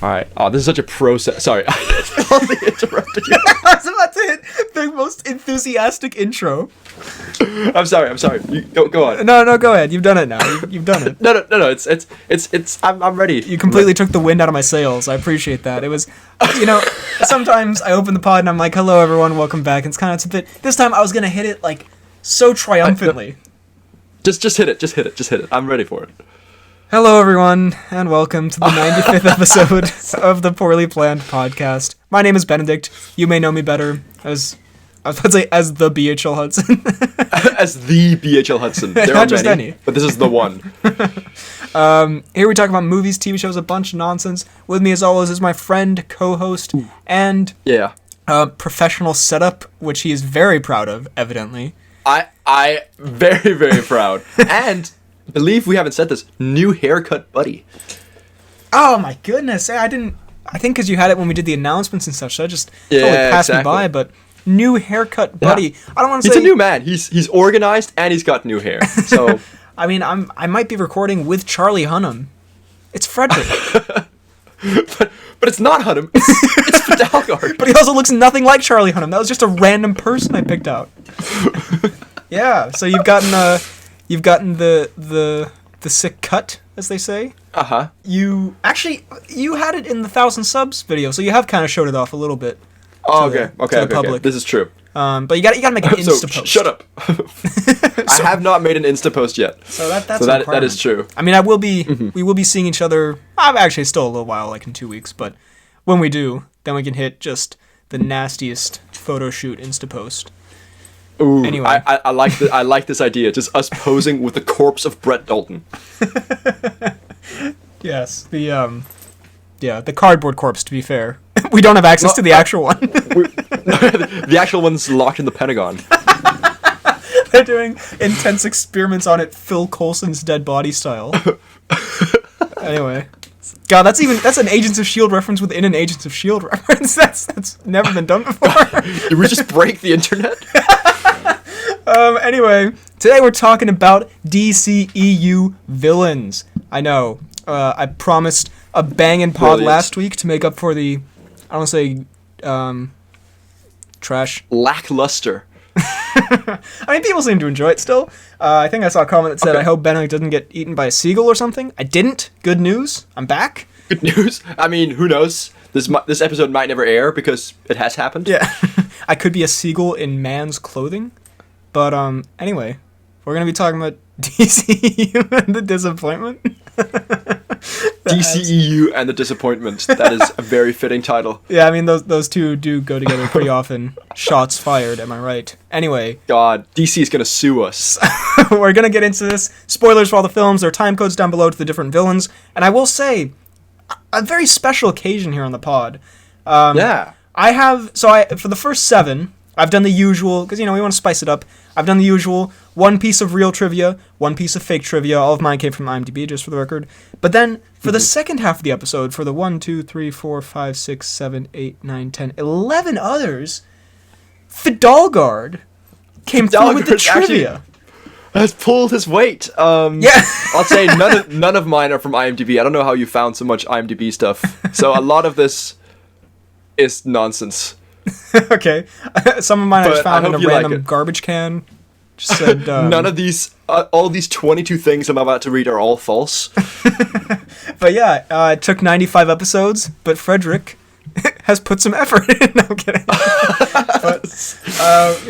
Alright. Oh, this is such a process. Sorry. I totally interrupted you. I was about to hit the most enthusiastic intro. I'm sorry. You, go on. No, go ahead. You've done it now. You've done it. No. It's. I'm ready. You completely took the wind out of my sails. I appreciate that. It was, sometimes I open the pod and I'm like, hello everyone, welcome back. And it's a bit, this time I was going to hit it like so triumphantly. Just hit it. I'm ready for it. Hello everyone, and welcome to the 95th episode of the Poorly Planned Podcast. My name is Benedict. You may know me better as, I was about to say, as the BHL Hudson. As the BHL Hudson. There Not are just many, any. but this is the one. Here we talk about movies, TV shows, a bunch of nonsense. With me as always is my friend, co-host, and professional setup, which he is very proud of, evidently. I very, very proud. And believe we haven't said this, new haircut buddy. Oh my goodness, I think because you had it when we did the announcements and such, so I just totally passed me by, but new haircut buddy. Yeah. I don't want to say... He's a new man. He's organized and he's got new hair. So I mean, I might be recording with Charlie Hunnam. It's Frederick. but it's not Hunnam. It's Fidalgard. But he also looks nothing like Charlie Hunnam. That was just a random person I picked out. Yeah, so you've gotten the sick cut, as they say. Uh-huh. You had it in the 1,000 subs video, so you have kind of showed it off a little bit. Oh, okay. Okay. This is true. But you gotta make an Insta post. Shut up. I have not made an Insta post yet. So that's that is true. I mean, we will be seeing each other. I'm actually still a little while, like in 2 weeks, but when we do, then we can hit just the nastiest photo shoot Insta post. Ooh, anyway. I like this idea. Just us posing with the corpse of Brett Dalton. Yes, the cardboard corpse. To be fair, we don't have access to the actual one. The actual one's locked in the Pentagon. They're doing intense experiments on it, Phil Coulson's dead body style. Anyway, God, that's an Agents of S.H.I.E.L.D. reference within an Agents of S.H.I.E.L.D. reference. That's never been done before. Did we just break the internet? Anyway, today we're talking about DCEU villains. I know, I promised a bangin' pod last week to make up for the, I don't say, trash. Lackluster. I mean, people seem to enjoy it still. I think I saw a comment that said, I hope Benedict doesn't get eaten by a seagull or something. I didn't. Good news. I'm back. Good news? I mean, who knows? This episode might never air because it has happened. Yeah. I could be a seagull in man's clothing. But, anyway, we're going to be talking about DCEU and the disappointment. DCEU and the disappointment. That is a very fitting title. Yeah, I mean, those two do go together pretty often. Shots fired, am I right? Anyway. God, DC is going to sue us. We're going to get into this. Spoilers for all the films. There are time codes down below to the different villains. And I will say, a very special occasion here on the pod. Yeah. For the first 7... I've done the usual, because, we want to spice it up. I've done the usual, one piece of real trivia, one piece of fake trivia. All of mine came from IMDb, just for the record. But then, for the second half of the episode, for the 1, 2, 3, 4, 5, 6, 7, 8, 9, 10, 11 others, Fidalgard came through with the trivia. Has pulled his weight. Yeah. I'll say none of mine are from IMDb. I don't know how you found so much IMDb stuff. So a lot of this is nonsense. Okay. Some of mine I just found in a random garbage can. Just said, none of these, all these 22 things I'm about to read are all false. But yeah, it took 95 episodes, but Frederick has put some effort in. No, I'm kidding. But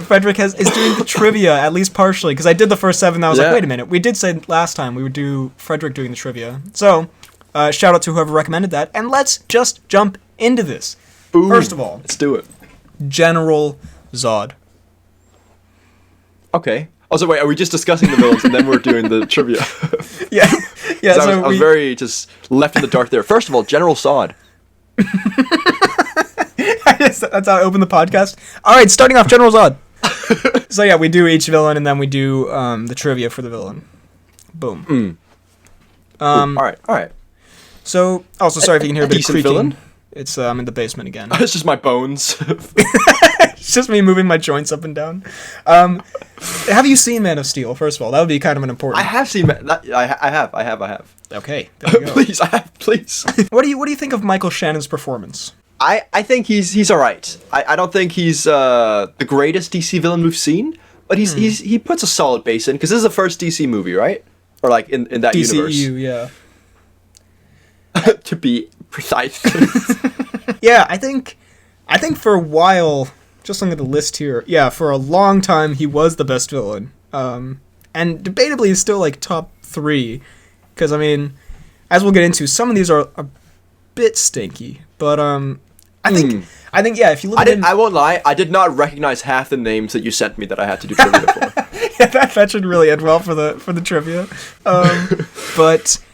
Frederick is doing the trivia, at least partially, because I did the first 7 and I was like, wait a minute, we did say last time we would do Frederick doing the trivia. So, shout out to whoever recommended that, and let's just jump into this. Boom. First of all, let's do it. General Zod. Okay. Also, wait, are we just discussing the villains and then we're doing the trivia? Yeah. So I was very just left in the dark there. First of all, General Zod. That's how I open the podcast. All right, starting off, General Zod. So yeah, we do each villain and then we do the trivia for the villain. Boom. All right. So, also sorry if you can hear a bit of creaking. Villain? It's I'm in the basement again. It's just my bones. It's just me moving my joints up and down. Have you seen Man of Steel? First of all, that would be kind of an important. I have seen that. I have. Okay, there we go. Please. What do you think of Michael Shannon's performance? I think he's all right. I don't think he's the greatest DC villain we've seen, but he puts a solid base in because this is the first DC movie, right? Or like in that universe. DCEU, yeah. To be precise. Yeah, I think for a while, just looking at the list here, yeah, for a long time he was the best villain. And debatably he's still like top 3. Because, I mean, as we'll get into, some of these are a bit stinky. But I think yeah, if you look I won't lie, I did not recognize half the names that you sent me that I had to do trivia for. Yeah, that should really end well for the trivia. But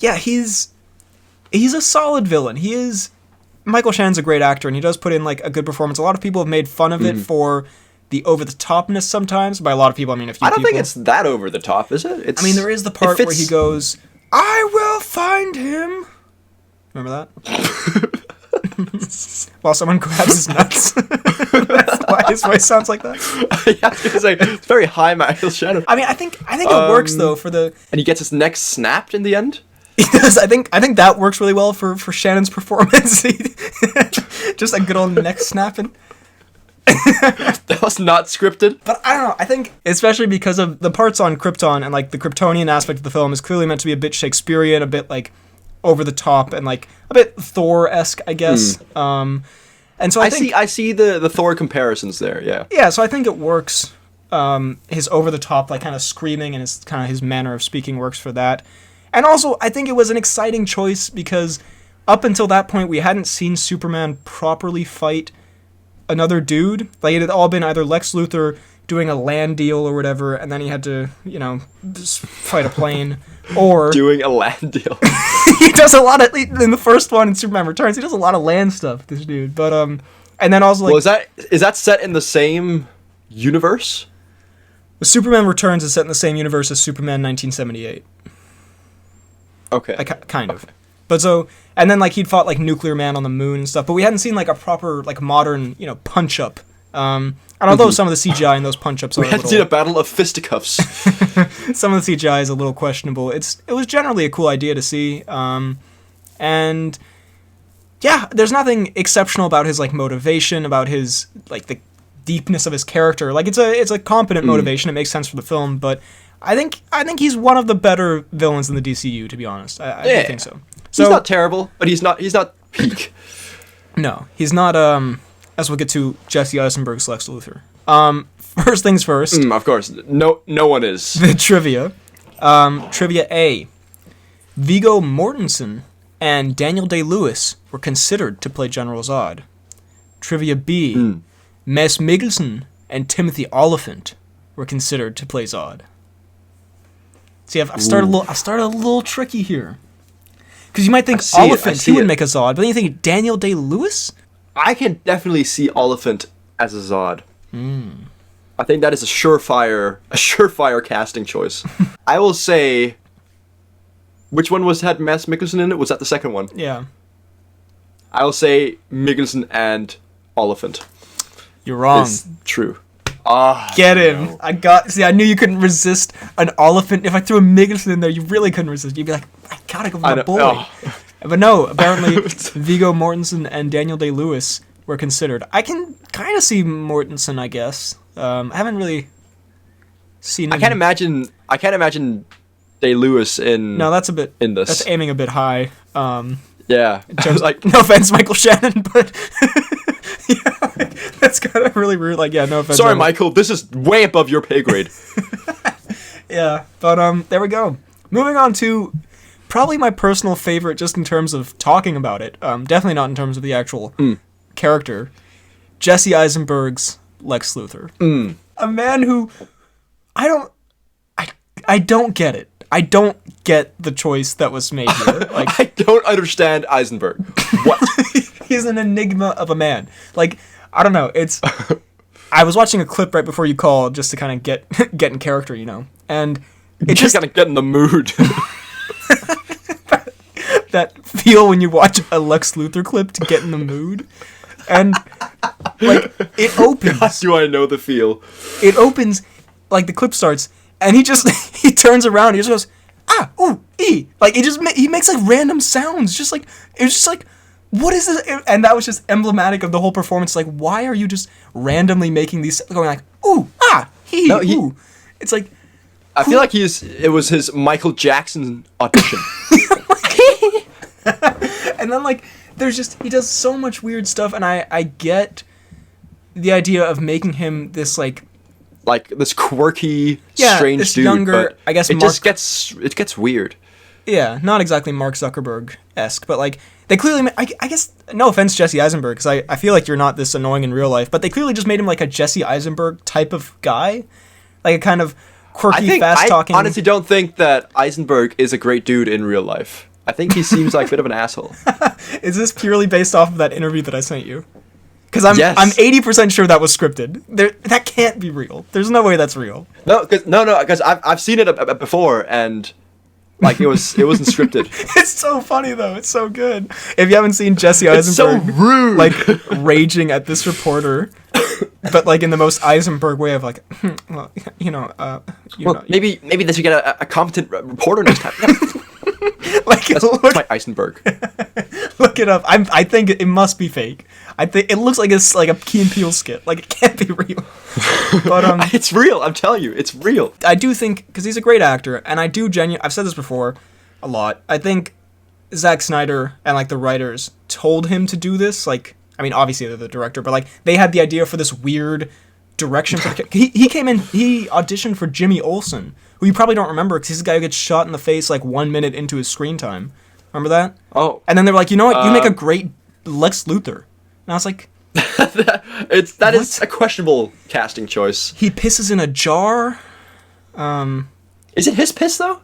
yeah, he's a solid villain. Michael Shannon's a great actor, and he does put in like a good performance. A lot of people have made fun of it for the over-the-topness sometimes. By a lot of people, I mean a few people. I don't think it's that over-the-top, is it? I mean, there is the part where he goes, "I will find him." Remember that? While someone grabs his nuts. That's why his voice sounds like that. Yeah, it's very high Michael Shannon. I mean, I think it works though for the. And he gets his neck snapped in the end. He does. I think that works really well for Shannon's performance. Just a good old neck snapping. That was not scripted. But I don't know. I think especially because of the parts on Krypton and like the Kryptonian aspect of the film is clearly meant to be a bit Shakespearean, a bit like over the top, and like a bit Thor-esque, I guess. And so I see the Thor comparisons there. Yeah. Yeah. So I think it works. His over the top, like kind of screaming, and his manner of speaking works for that. And also, I think it was an exciting choice because up until that point, we hadn't seen Superman properly fight another dude. Like, it had all been either Lex Luthor doing a land deal or whatever, and then he had to, just fight a plane, or... Doing a land deal. He does a lot of... In the first one, in Superman Returns, he does a lot of land stuff, this dude. But, and then also, like... Well, is that set in the same universe? Superman Returns is set in the same universe as Superman 1978. Okay. Kind of. But so, and then like he'd fought like Nuclear Man on the moon and stuff, but we hadn't seen like a proper like modern, punch up. And although some of the CGI in those punch ups are we hadn't seen a battle of fisticuffs. Some of the CGI is a little questionable. It was generally a cool idea to see. And yeah, there's nothing exceptional about his like motivation, about his like the deepness of his character. Like it's a competent motivation. It makes sense for the film, but I think he's one of the better villains in the DCU, to be honest. I do think so. So. He's not terrible, but he's not peak. No, he's not, as we'll get to, Jesse Eisenberg's Lex Luthor. First things first. Of course. No one is. The trivia. Trivia A. Viggo Mortensen and Daniel Day-Lewis were considered to play General Zod. Trivia B. Mads Mikkelsen and Timothy Olyphant were considered to play Zod. See, I've started a little tricky here. Because you might think Oliphant, he would make a Zod, but then you think Daniel Day-Lewis? I can definitely see Oliphant as a Zod. I think that is a surefire casting choice. I will say, which one had Mads Mikkelsen in it? Was that the second one? Yeah. I will say Mikkelsen and Oliphant. You're wrong. It's true. Get him. No. I knew you couldn't resist an Oliphant. If I threw a Mikkelsen in there, you really couldn't resist. You'd be like, I gotta go with my boy. Oh. But no, apparently Viggo Mortensen and Daniel Day-Lewis were considered. I can kind of see Mortensen, I guess. I haven't really seen him. I can't imagine Day-Lewis in... No, that's a bit... In this. That's aiming a bit high. Yeah. Like, no offense, Michael Shannon, but... yeah, that's kind of really rude. Like, yeah, no offense. Sorry, Michael. This is way above your pay grade. Yeah, but there we go. Moving on to probably my personal favorite, just in terms of talking about it. Definitely not in terms of the actual character. Jesse Eisenberg's Lex Luthor. A man who I don't get it. I don't get the choice that was made here. Like, I don't understand Eisenberg. What? He's an enigma of a man. Like, I don't know. I was watching a clip right before you called just to kind of get in character, and it just kind of get in the mood. that feel when you watch a Lex Luthor clip to get in the mood, and Like, it opens. God, do I know the feel? It opens, like, the clip starts, and he turns around, he just goes, ah, ooh, ee. Like, he makes, like, random sounds, just, like, it was just, like, what is this? And that was just emblematic of the whole performance. Like, why are you just randomly making these, going like, ooh, ah, hee, No, ooh. It's like... I feel like it was his Michael Jackson audition. And then, like, he does so much weird stuff, and I get the idea of making him this, like this quirky, strange this dude, younger, but I guess it gets weird. Yeah, not exactly Mark Zuckerberg-esque, but, like, they clearly, I guess, no offense, Jesse Eisenberg, because I feel like you're not this annoying in real life, but they clearly just made him, like, a Jesse Eisenberg type of guy. Like, a kind of quirky, fast-talking... I honestly don't think that Eisenberg is a great dude in real life. I think he seems like a bit of an asshole. Is this purely based off of that interview that I sent you? Because I'm 80% sure that was scripted. That can't be real. There's no way that's real. No, because I've seen it before, and like it wasn't scripted. It's so funny though. It's so good. If you haven't seen Jesse Eisenberg, it's so rude, like raging at this reporter, but like in the most Eisenberg way of like, well, maybe they should get a competent reporter next time. Like, that's my Eisenberg. Look it up. I think it must be fake. I think it looks like it's like a Key and Peele skit. Like, it can't be real. But it's real. I'm telling you, it's real. I do think, because he's a great actor, and I do I've said this before a lot. I think Zack Snyder and like the writers told him to do this. Like, I mean, obviously they're the director, but like they had the idea for this weird direction. He came in. He auditioned for Jimmy Olsen, who you probably don't remember because he's the guy who gets shot in the face like 1 minute into his screen time. Remember that? Oh. And then they were like, you know what? You make a great Lex Luthor. And I was like... that is a questionable casting choice. He pisses in a jar. Is it his piss, though?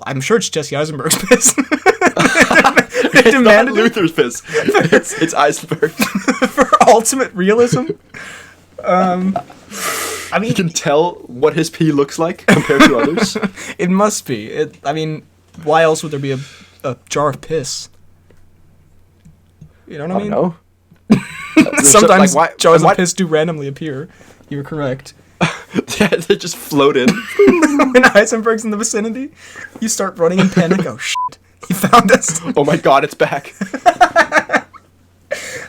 I'm sure it's Jesse Eisenberg's piss. It's not Luthor's piss. It's Eisenberg. For ultimate realism. I mean... You can tell what his pee looks like compared to others. It must be. I mean, why else would there be a jar of piss? You know what I mean? I don't know. Sometimes jars of piss do randomly appear. You were correct. Yeah, they just float in. When Heisenberg's in the vicinity, you start running in panic. Oh, shit. He found us. Oh my god, it's back.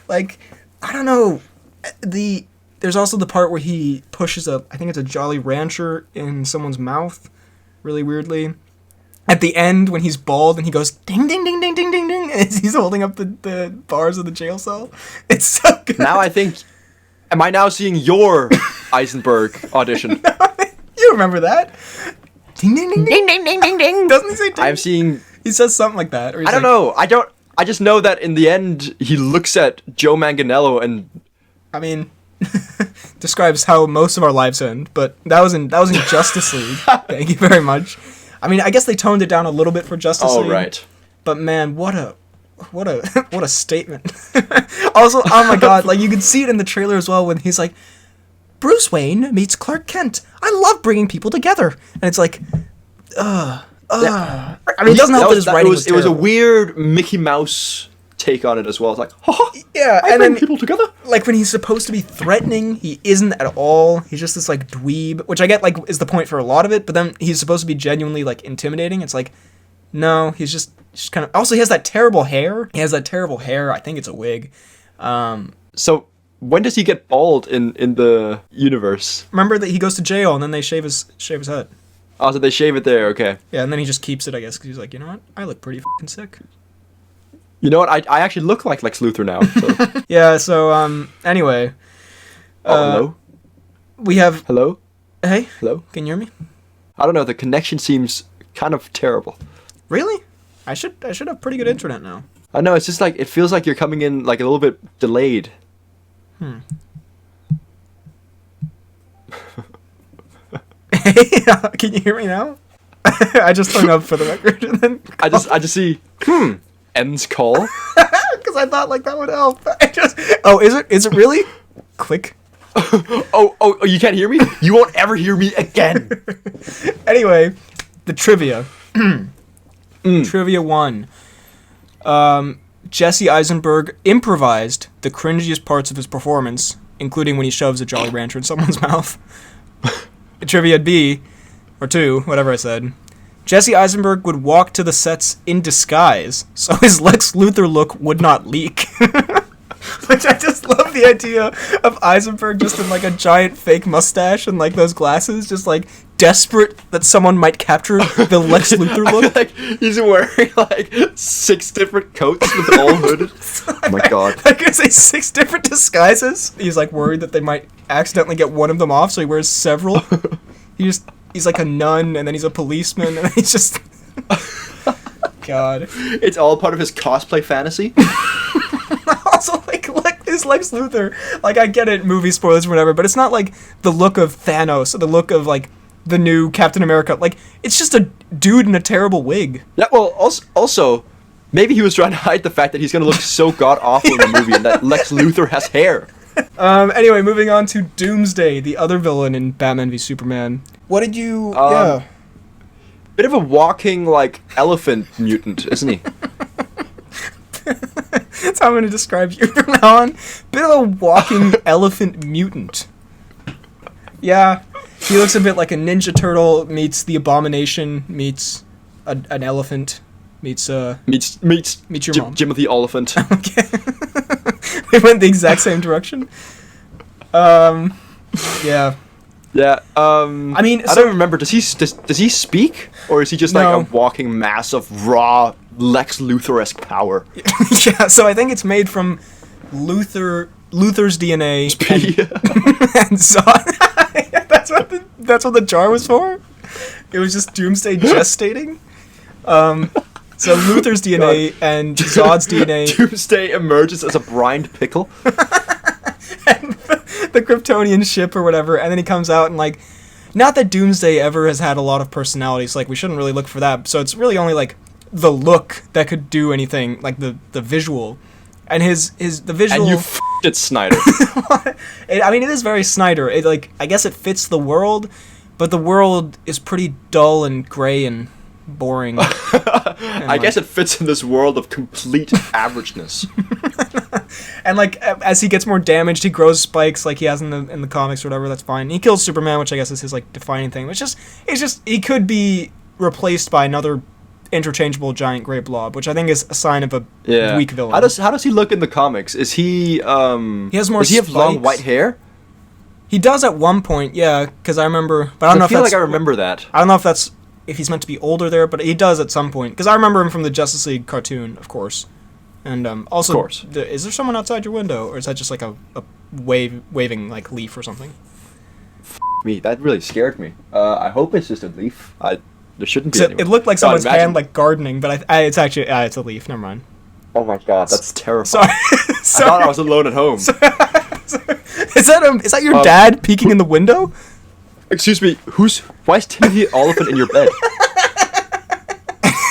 Like, I don't know. There's also the part where he pushes I think it's a Jolly Rancher in someone's mouth, really weirdly. At the end, when he's bald and he goes ding ding ding ding ding ding ding, and he's holding up the bars of the jail cell. It's so good. Now I think, am I now seeing your Eisenberg audition? You remember that? Ding ding ding ding ding ding ding ding. Doesn't he say ding? I'm seeing. He says something like that. Or I don't know. I just know that in the end he looks at Joe Manganiello and. I mean. Describes how most of our lives end, but that was in Justice League. Thank you very much. I mean, I guess they toned it down a little bit for Justice League. Oh, right. But man, what a statement. Also, oh my god, like you can see it in the trailer as well when he's like, Bruce Wayne meets Clark Kent. I love bringing people together. And it's like, I mean, it doesn't help that his writing was terrible. It was a weird Mickey Mouse take on it as well. It's like, yeah, I bring people together. Like when he's supposed to be threatening, he isn't at all. He's just this like dweeb, which I get like is the point for a lot of it. But then he's supposed to be genuinely like intimidating. It's like, no, he's just kind of. Also, he has that terrible hair. I think it's a wig. So when does he get bald in the universe? Remember that he goes to jail and then they shave his head. Oh, so they shave it there. Okay. Yeah, and then he just keeps it, I guess, because he's like, you know what? I look pretty fucking sick. You know what? I actually look like Lex Luthor now. So. Yeah, so, anyway. Hello? We have... Hello? Hey? Hello? Can you hear me? I don't know, the connection seems kind of terrible. Really? I should have pretty good internet now. I know, it's just like, it feels like you're coming in like a little bit delayed. Hey, can you hear me now? I just hung up for the record and then... I just see, ends call. Because I thought like that would help. Is it really? Click. oh, you can't hear me? You won't ever hear me again. Anyway, the trivia. Trivia 1. Jesse Eisenberg improvised the cringiest parts of his performance, including when he shoves a Jolly Rancher in someone's mouth. Trivia B, or 2, whatever I said. Jesse Eisenberg would walk to the sets in disguise, so his Lex Luthor look would not leak. Which I just love the idea of Eisenberg just in like a giant fake mustache and like those glasses, just like desperate that someone might capture the Lex Luthor look. Like he's wearing like 6 different coats with all hooded. Oh my god. I could say 6 different disguises. He's like worried that they might accidentally get one of them off, so he wears several. He's like a nun, and then he's a policeman, and he's just... God. It's all part of his cosplay fantasy. Also, like his Lex Luthor, like, I get it, movie spoilers or whatever, but it's not like the look of Thanos or the look of, like, the new Captain America. Like, it's just a dude in a terrible wig. Yeah, well, also, maybe he was trying to hide the fact that he's going to look so god-awful in the movie and that Lex Luthor has hair. Anyway, moving on to Doomsday, the other villain in Batman v Superman. What did you... yeah. Bit of a walking, like, elephant mutant, isn't he? That's how I'm going to describe you from now on. Bit of a walking elephant mutant. Yeah, he looks a bit like a Ninja Turtle meets the Abomination meets an elephant meets your mom. Jim of the Oliphant. Okay. We went the exact same direction. Yeah. Yeah. I mean, I don't remember. Does he speak, or is he just like a walking mass of raw Lex Luthor-esque power? Yeah. So I think it's made from Luthor's DNA and Zsasz. That's what the jar was for. It was just Doomsday gestating. So Luthor's DNA and Zod's DNA. Doomsday emerges as a brined pickle. And the Kryptonian ship or whatever, and then he comes out and like, not that Doomsday ever has had a lot of personalities, like we shouldn't really look for that, so it's really only like the look that could do anything, like the visual. And the visual... And you f***ed it, Snyder. I mean, it is very Snyder. It, like, I guess it fits the world, but the world is pretty dull and gray and boring. I guess it fits in this world of complete averageness. And like as he gets more damaged, he grows spikes like he has in the comics or whatever. That's fine. He kills Superman, which I guess is his like defining thing. It's just he could be replaced by another interchangeable giant gray blob, which I think is a sign of a weak villain. How does he look in the comics? Is he he has more. Does he have long white hair? He does at one point, yeah. Because I remember, but I don't know. I feel like I remember that. I don't know if he's meant to be older there, but he does at some point. Because I remember him from the Justice League cartoon, of course. And also, of course. Is there someone outside your window, or is that just like a waving like leaf or something? Me, that really scared me. I hope it's just a leaf. There shouldn't be anyone. It looked like someone's hand like gardening, but it's actually it's a leaf. Never mind. Oh my god, that's terrifying. Sorry. I thought I was alone at home. Is that your dad peeking in the window? Excuse me, why is Timothy Oliphant in your bed?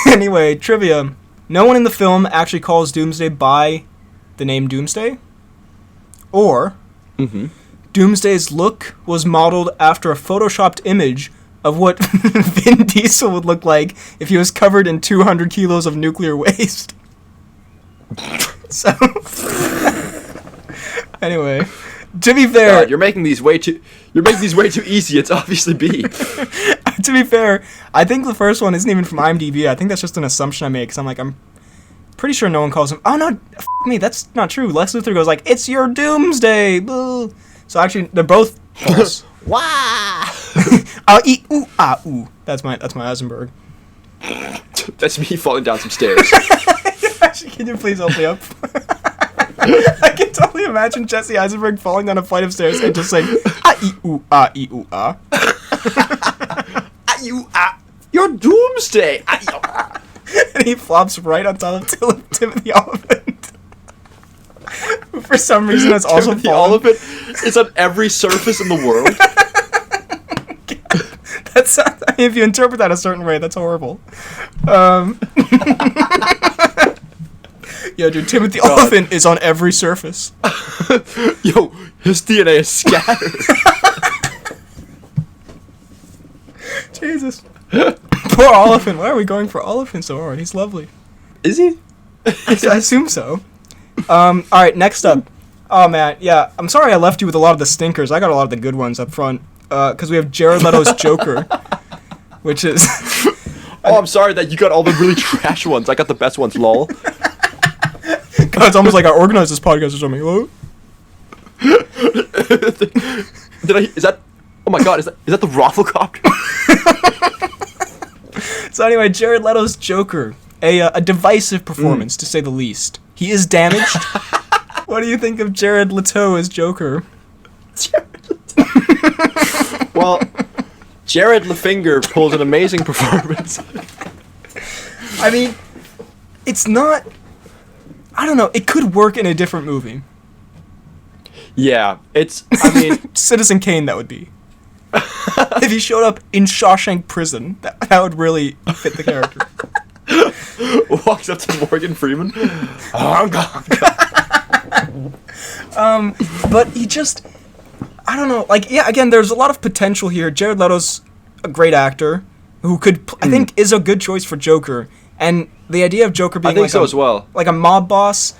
Anyway, trivia. No one in the film actually calls Doomsday by the name Doomsday. Or, Doomsday's look was modeled after a photoshopped image of what Vin Diesel would look like if he was covered in 200 kilos of nuclear waste. So, anyway, to be fair, God, you're making these way too easy. It's obviously B. To be fair, I think the first one isn't even from IMDb. I think that's just an assumption I made because I'm pretty sure no one calls him. Oh no, f*** me, that's not true. Lex Luthor goes like, "It's your Doomsday." Boo. So actually, they're both false. Wah! Ooh, ah, ooh. That's my Eisenberg. That's me falling down some stairs. Actually, can you please help me up? I can totally imagine Jesse Eisenberg falling down a flight of stairs and just saying, ooh, ah, ooh, ah. You're Doomsday! And he flops right on top of Timothy Oliphant. For some reason, that's also Timothy Oliphant is on every surface in the world. That's, I mean, if you interpret that a certain way, that's horrible. Yo, dude, Timothy Oliphant is on every surface. Yo, his DNA is scattered. Jesus. Poor Oliphant. Why are we going for Oliphant so hard? He's lovely. Is he? I assume so. All right, next up. Oh man, yeah. I'm sorry I left you with a lot of the stinkers. I got a lot of the good ones up front. Because we have Jared Leto's Joker, which is. Oh, I'm sorry that you got all the really trash ones. I got the best ones. Lol. God, it's almost like I organized this podcast or something. Hello? Is that? Oh my God! Is that the Rafflecopter? So anyway, Jared Leto's Joker, a divisive performance to say the least. He is damaged. What do you think of Jared Leto as Joker? Well, Jared LeFinger pulls an amazing performance. I mean, it's not. I don't know. It could work in a different movie. Yeah, it's. I mean, Citizen Kane. That would be. If he showed up in Shawshank Prison, that would really fit the character. Walks up to Morgan Freeman. Oh God. But he just. I don't know. Like, yeah. Again, there's a lot of potential here. Jared Leto's a great actor who could. I think is a good choice for Joker. And the idea of Joker being as well. Like a mob boss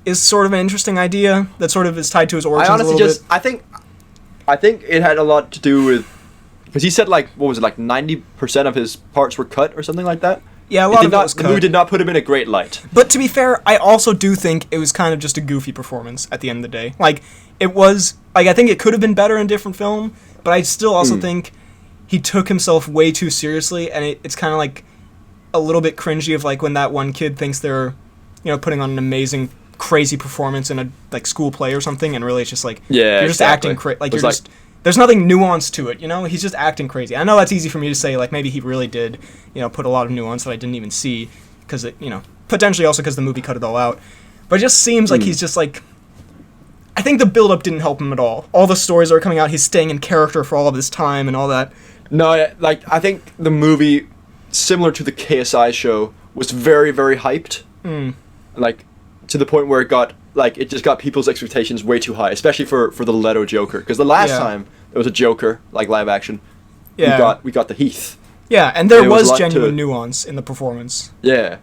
is sort of an interesting idea that sort of is tied to his origins a little bit. I think it had a lot to do with because he said like 90% of his parts were cut or something like that. Yeah, a lot of it was cut. The movie did not put him in a great light. But to be fair, I also do think it was kind of just a goofy performance at the end of the day. Like it was I think it could have been better in a different film, but I still also think he took himself way too seriously, and it's kind of like a little bit cringy of like when that one kid thinks they're, putting on an amazing, crazy performance in a like school play or something, and really it's just like you're just acting crazy. Like you're just there's nothing nuanced to it. He's just acting crazy. I know that's easy for me to say. Like maybe he really did, put a lot of nuance that I didn't even see because it, potentially also because the movie cut it all out. But it just seems like he's just like. I think the build-up didn't help him at all. All the stories that are coming out, he's staying in character for all of this time and all that. No, like I think the movie, similar to the KSI show, was very, very hyped. Like to the point where it just got people's expectations way too high, especially for the Leto Joker. Because the last time there was a Joker, like live action, we got the Heath. Yeah, and there was genuine nuance in the performance. Yeah.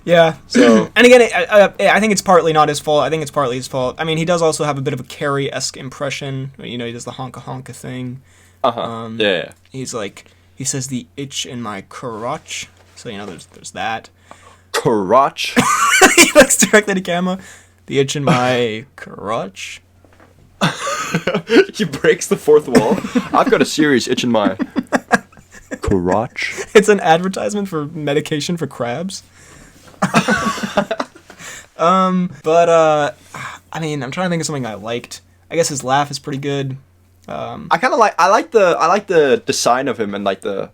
Yeah. So and again, I think it's partly not his fault. I think it's partly his fault. I mean, he does also have a bit of a Carrie-esque impression. He does the honka-honka thing. Yeah. He's like, he says the itch in my crotch. So, there's that. Crotch? He looks directly to camera. The itch in my crotch. He breaks the fourth wall. I've got a serious itch in my crotch. It's an advertisement for medication for crabs. I mean, I'm trying to think of something I liked. I guess his laugh is pretty good. I like the design of him and like the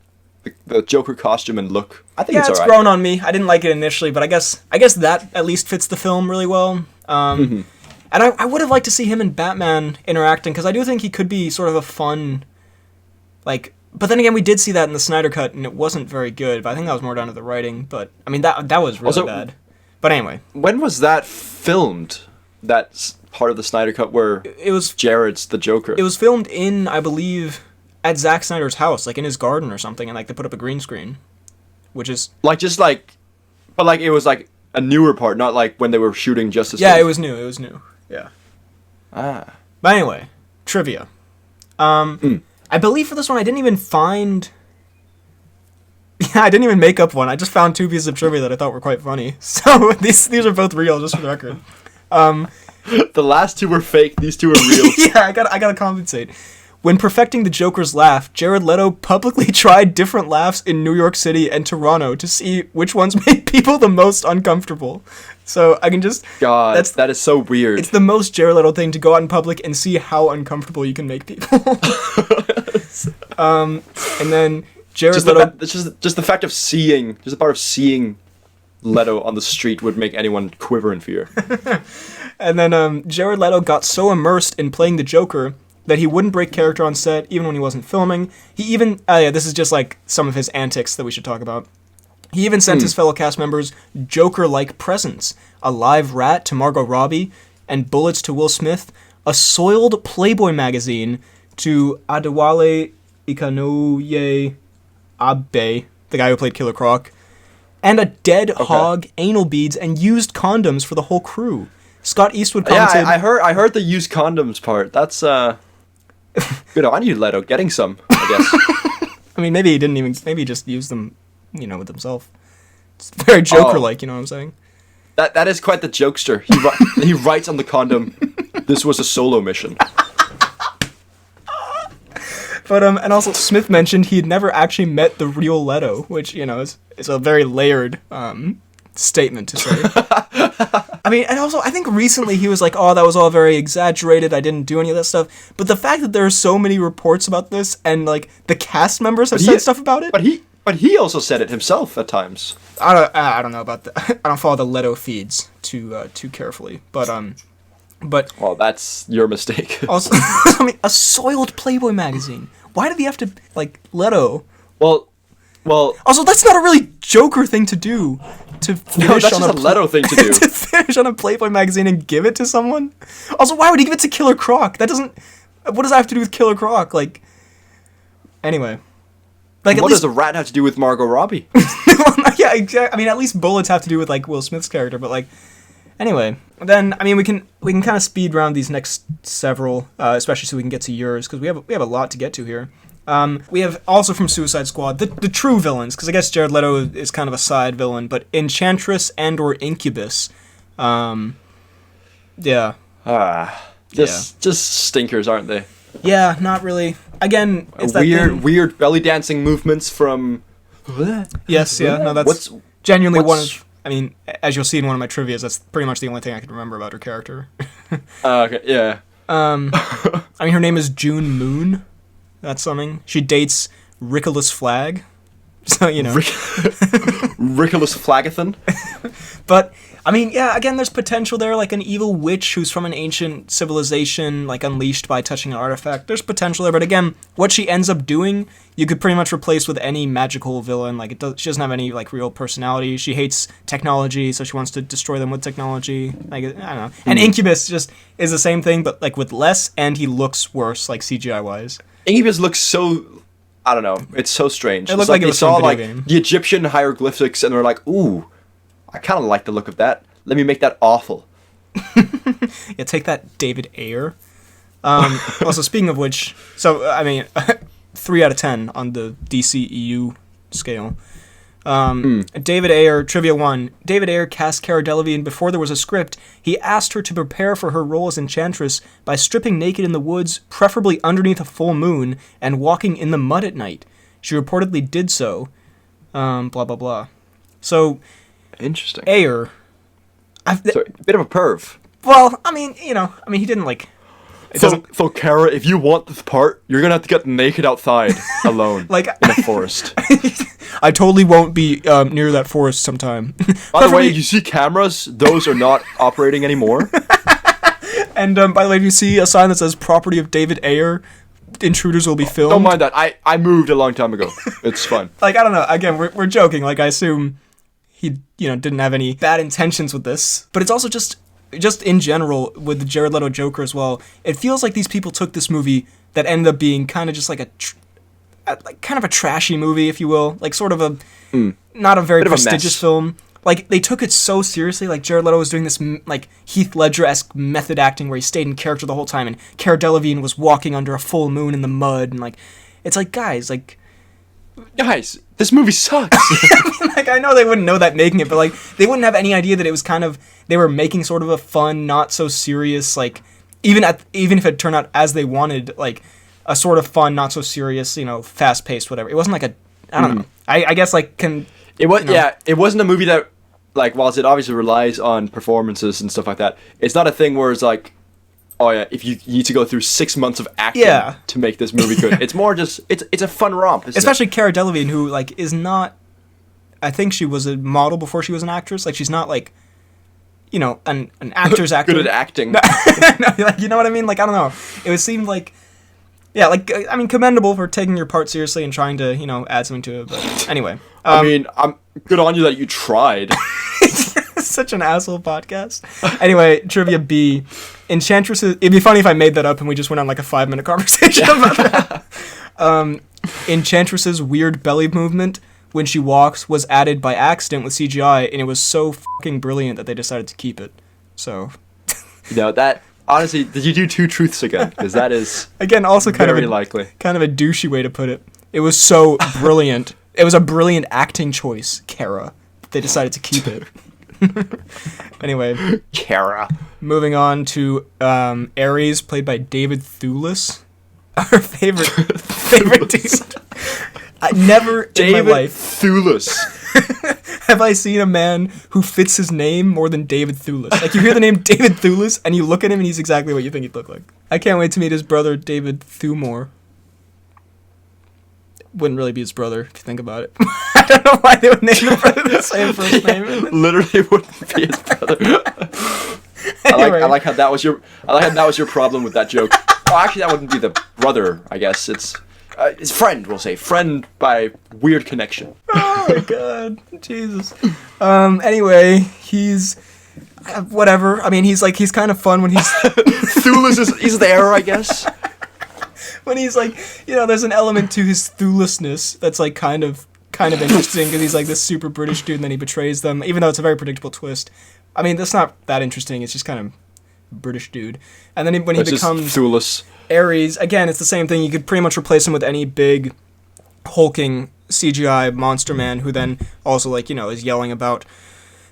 Joker costume and look. I think it's alright. Grown on me. I didn't like it initially, but I guess that at least fits the film really well. And I would have liked to see him and Batman interacting because I do think he could be sort of a fun, like. But then again, we did see that in the Snyder Cut, and it wasn't very good. But I think that was more down to the writing. But I mean, that was really bad. But anyway, when was that filmed? That's part of the Snyder Cut where it was Jared's the Joker. It was filmed in, I believe, at Zack Snyder's house, like in his garden or something, and like they put up a green screen, which is but it was like a newer part, not like when they were shooting Justice League. Yeah, it was new. Yeah. Ah. But anyway, trivia. I believe for this one I didn't even find. Yeah, I didn't even make up one. I just found two pieces of trivia that I thought were quite funny. So these are both real, just for the record. The last two were fake. These two are real. Yeah, I gotta compensate. When perfecting the Joker's laugh, Jared Leto publicly tried different laughs in New York City and Toronto to see which ones made people the most uncomfortable. So I can just... God, that is so weird. It's the most Jared Leto thing to go out in public and see how uncomfortable you can make people. And then Jared Leto... Just the fact of seeing... Just the part of seeing Leto on the street would make anyone quiver in fear. And then Jared Leto got so immersed in playing the Joker that he wouldn't break character on set even when he wasn't filming. He even... this is just like some of his antics that we should talk about. He even sent his fellow cast members Joker-like presents, a live rat to Margot Robbie, and bullets to Will Smith, a soiled Playboy magazine to Adewale Ikanoye Abe, the guy who played Killer Croc, and a dead hog, anal beads, and used condoms for the whole crew. Scott Eastwood commented... Yeah, I heard the used condoms part. That's, good on you, Leto, getting some, I guess. I mean, maybe he just used them, with himself. It's very Joker-like, you know what I'm saying? That is quite the jokester. He writes on the condom, "This was a solo mission." But and also Smith mentioned he had never actually met the real Leto, which is a very layered statement to say. I mean, and also I think recently he was like, "Oh, that was all very exaggerated. I didn't do any of that stuff." But the fact that there are so many reports about this and like the cast members have said stuff about it. But he also said it himself at times. I don't know about that. I don't follow the Leto feeds too carefully, but. Well, that's your mistake. Also, I mean, a soiled Playboy magazine. Why did he have to Leto? Well. Also, that's not a really Joker thing to do. To finish no, that's just a Leto thing to do. To finish on a Playboy magazine and give it to someone. Also, why would he give it to Killer Croc? That doesn't. What does that have to do with Killer Croc? Like. Anyway. Like, what does a rat have to do with Margot Robbie? Yeah, exactly. I mean, at least bullets have to do with like Will Smith's character, but like. Anyway, then I mean we can kind of speed round these next several, especially so we can get to yours because we have a lot to get to here. We have also from Suicide Squad the true villains, because I guess Jared Leto is kind of a side villain, but Enchantress and/or Incubus. Yeah. Just stinkers, aren't they? Yeah, not really. Again, it's weird belly dancing movements from. Yes, yeah, no, that's genuinely one of. I mean, as you'll see in one of my trivias, that's pretty much the only thing I can remember about her character. Okay, yeah. I mean, her name is June Moon. That's something. She dates Rickolas Flag. So, Rickolas Flagathan? But, I mean, yeah, again, there's potential there, like an evil witch who's from an ancient civilization, like unleashed by touching an artifact. There's potential there, but again, what she ends up doing, you could pretty much replace with any magical villain. Like, she doesn't have any, like, real personality. She hates technology, so she wants to destroy them with technology. Like, I don't know. And Incubus just is the same thing, but, like, with less, and he looks worse, like, CGI-wise. Incubus looks so... I don't know. It's so strange. It looks like it was saw from a video game. The Egyptian hieroglyphics and they're like, ooh, I kind of like the look of that. Let me make that awful. Yeah, take that, David Ayer. Also, speaking of which, so, I mean, 3 out of 10 on the DCEU scale. David Ayer, Trivia 1. David Ayer cast Cara Delevingne before there was a script. He asked her to prepare for her role as Enchantress by stripping naked in the woods, preferably underneath a full moon, and walking in the mud at night. She reportedly did so. Blah, blah, blah. So, interesting. Ayer... So, a bit of a perv. Well, I mean, he didn't, like... So, Cara, if you want this part, you're gonna have to get naked outside, alone, like in a forest. I totally won't be near that forest sometime. By the way, you see cameras? Those are not operating anymore. And by the way, if you see a sign that says "Property of David Ayer," intruders will be filmed. Don't mind that. I moved a long time ago. It's fine. Like, I don't know. Again, we're joking. Like, I assume he didn't have any bad intentions with this, but it's also just in general with the Jared Leto Joker as well. It feels like these people took this movie that ended up being kind of just like kind of a trashy movie, if you will, like sort of a not a very prestigious film. Like, they took it so seriously. Like, Jared Leto was doing this like Heath Ledger-esque method acting where he stayed in character the whole time, and Cara Delevingne was walking under a full moon in the mud, and like, it's like, guys, this movie sucks. Like, I know they wouldn't know that making it, but like, they wouldn't have any idea that it was kind of, they were making sort of a fun, not so serious, like, even if it turned out as they wanted, like a sort of fun, not so serious, fast paced, whatever. It wasn't like I don't know. I guess like it was it wasn't a movie that, like, whilst it obviously relies on performances and stuff like that, it's not a thing where it's like, oh yeah, if you need to go through 6 months of acting to make this movie good. It's more just it's a fun romp. Especially Cara Delevingne, who like is not. I think she was a model before she was an actress. Like, she's not like, an actor's actor. Good at acting. No, like, you know what I mean? Like, I don't know. It seemed like, yeah, like, I mean, commendable for taking your part seriously and trying to, add something to it. But anyway, I mean, I'm good on you that you tried. Such an asshole podcast. Anyway, Trivia B. Enchantress. It'd be funny if I made that up and we just went on like a 5-minute conversation about that. Enchantress's weird belly movement when she walks was added by accident with CGI, and it was so fucking brilliant that they decided to keep it. So, that honestly, did you do two truths again? Because that is again also kind very of likely. Kind of a douchey way to put it. It was so brilliant. It was a brilliant acting choice, Kara. They decided to keep it. Anyway, Kara. Moving on to Ares, played by David Thewlis. Our favorite dude. I never in my life Thewlis. have I seen a man who fits his name more than David Thewlis. Like, you hear the name David Thewlis, and you look at him, and he's exactly what you think he'd look like. I can't wait to meet his brother, David Thewmore. Wouldn't really be his brother, if you think about it. I don't know why they would name the brother the same first name. Literally wouldn't be his brother. Anyway. I like how that was your problem with that joke. Oh, actually, that wouldn't be the brother. I guess it's friend. We'll say friend by weird connection. Oh my god, Jesus. Anyway, he's whatever. I mean, he's kind of fun when he's Thewlis is there, I guess. When he's like, there's an element to his Thewlessness that's like kind of interesting, because he's like this super British dude and then he betrays them, even though it's a very predictable twist. I mean, that's not that interesting. It's just kind of British dude. And then when he becomes Thewlis. Ares, again, it's the same thing. You could pretty much replace him with any big hulking CGI monster man who then also is yelling about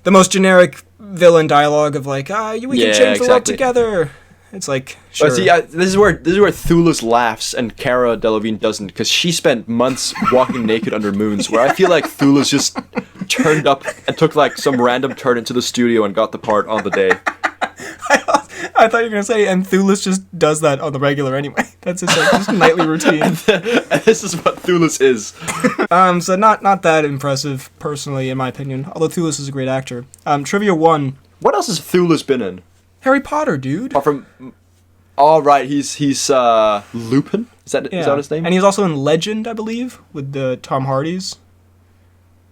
the most generic villain dialogue of like, we can change the world together. It's like, sure. But see, this is where Thewlis laughs and Cara Delevingne doesn't, because she spent months walking naked under moons, where I feel like Thewlis just turned up and took like some random turn into the studio and got the part on the day. I thought you were going to say, and Thewlis just does that on the regular anyway. That's his just nightly routine. And this is what Thewlis is. So not that impressive, personally, in my opinion, although Thewlis is a great actor. Trivia 1. What else has Thewlis been in? Harry Potter, dude. Right, he's Lupin? Is that his name? And he's also in Legend, I believe, with the Tom Hardys.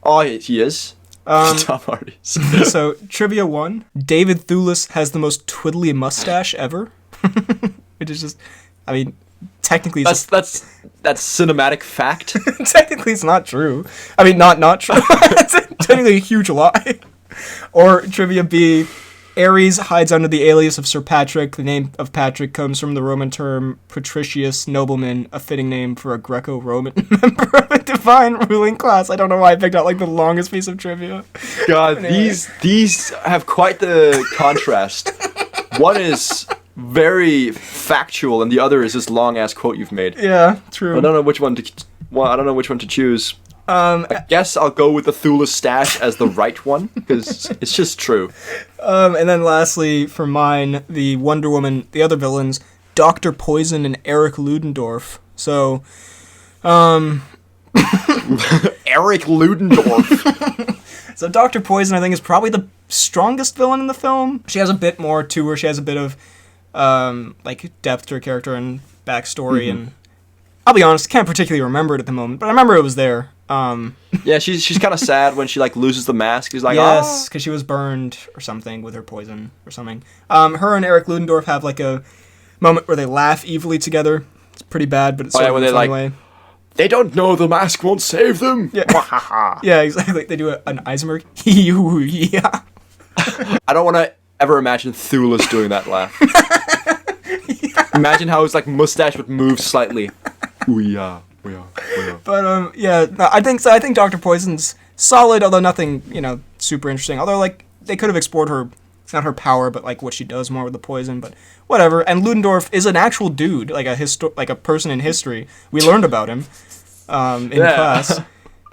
Oh, he is? Tom Hardys. So, Trivia 1. David Thewlis has the most twiddly mustache ever. Which is just, I mean, technically... That's cinematic fact. Technically, it's not true. I mean, not true. It's technically a huge lie. Or Trivia B. Ares hides under the alias of Sir Patrick. The name of Patrick comes from the Roman term patricius, nobleman, a fitting name for a Greco-Roman member of a divine ruling class. I don't know why I picked out the longest piece of trivia. God, anyway. These have quite the contrast. One is very factual, and the other is this long-ass quote you've made. Yeah, true. I don't know which one to choose. I guess I'll go with the Thewlis stash as the right one, because it's just true. And then lastly, for mine, the Wonder Woman, the other villains, Dr. Poison and Erich Ludendorff. So, Erich Ludendorff. So Dr. Poison, I think, is probably the strongest villain in the film. She has a bit more to her. She has a bit of, depth to her character and backstory, and I'll be honest, can't particularly remember it at the moment, but I remember it was there. Yeah, she's kind of sad when she loses the mask. She's like, yes, because she was burned or something with her poison or something. Her and Erich Ludendorff have a moment where they laugh evilly together. It's pretty bad, but it's sort of a funny way. They don't know the mask won't save them. Yeah, yeah, exactly. They do an Eisenberg. Yeah. I don't want to ever imagine Thewlis doing that laugh. Imagine how his mustache would move slightly. Ooh yeah. But I think so. I think Dr. Poison's solid, although nothing super interesting. Although they could have explored her, not her power, but what she does more with the poison. But whatever. And Ludendorff is an actual dude, like a person in history. We learned about him in class.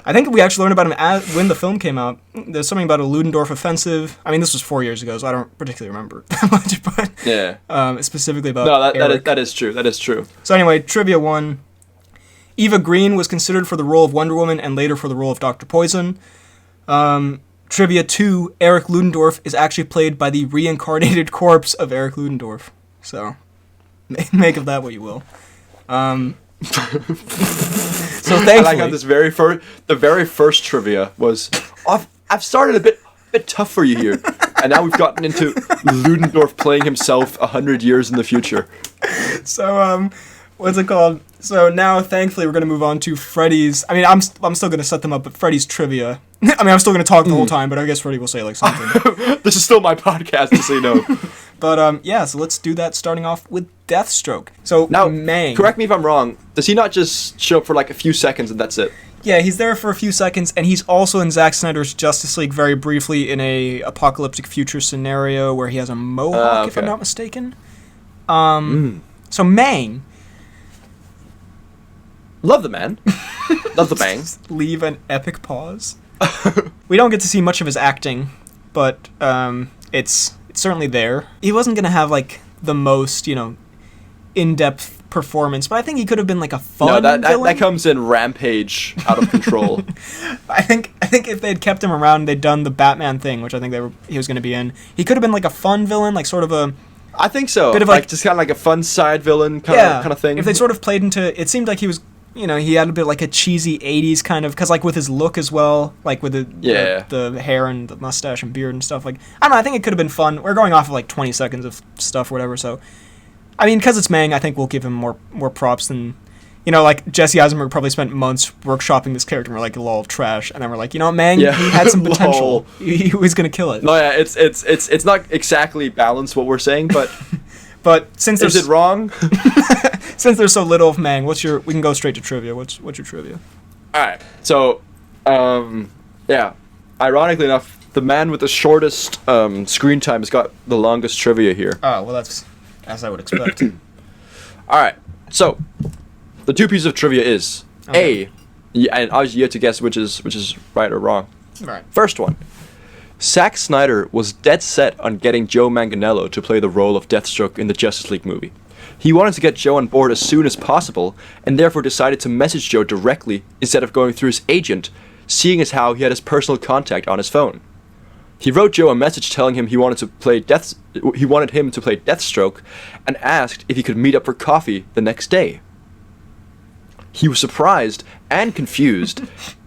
I think we actually learned about him when the film came out. There's something about a Ludendorff offensive. I mean, this was 4 years ago, so I don't particularly remember that much. But specifically about that is true. That is true. So anyway, Trivia 1. Eva Green was considered for the role of Wonder Woman and later for the role of Dr. Poison. Trivia 2, Erich Ludendorff is actually played by the reincarnated corpse of Erich Ludendorff. So, make of that what you will. So thankfully... I like how the very first trivia was, I've started a bit tough for you here. And now we've gotten into Ludendorff playing himself 100 years in the future. So, What's it called? So now, thankfully, we're going to move on to Freddy's. I mean, I'm still going to set them up, but Freddy's trivia. I mean, I'm still going to talk the whole time, but I guess Freddy will say, like, something. This is still my podcast, just so you know. But, yeah, so let's do that, starting off with Deathstroke. So, Now, Mang. correct me if I'm wrong, does he not just show up for, like, a few seconds and that's it? Yeah, he's there for a few seconds, and he's also in Zack Snyder's Justice League very briefly in a apocalyptic future scenario where he has a mohawk, if I'm not mistaken. So, Mang... Love the man. Love the bang. Leave an epic pause. We don't get to see much of his acting, but it's certainly there. He wasn't going to have, like, the most, in-depth performance, but I think he could have been, like, a fun villain. That comes in Rampage out of control. I think if they'd kept him around, they'd done the Batman thing, which I think he was going to be in. He could have been, like, a fun villain, like, sort of a... I think so. Bit of, like just kind of like a fun side villain kind of thing. If they sort of played into... It seemed like he was... he had a bit like a cheesy 80s kind of, because like with his look as well, like with the hair and the mustache and beard and stuff, like, I don't know, I think it could have been fun. We're going off of like 20 seconds of stuff or whatever, so, I mean, because it's Mang, I think we'll give him more props than, like Jesse Eisenberg probably spent months workshopping this character, and we're like, lol, trash, and then we're like, Mang, he had some potential. He was going to kill it. No, yeah, it's not exactly balanced what we're saying, but... But since is it wrong? Since there's so little of Mang, we can go straight to trivia. What's your trivia? All right. So, ironically enough, the man with the shortest screen time has got the longest trivia here. Oh, well, that's as I would expect. All right. So, the two pieces of trivia is and I was yet to guess which is right or wrong. Right. First one. Zack Snyder was dead set on getting Joe Manganiello to play the role of Deathstroke in the Justice League movie. He wanted to get Joe on board as soon as possible, and therefore decided to message Joe directly instead of going through his agent, seeing as how he had his personal contact on his phone. He wrote Joe a message telling him he wanted him to play Deathstroke, and asked if he could meet up for coffee the next day. He was surprised and confused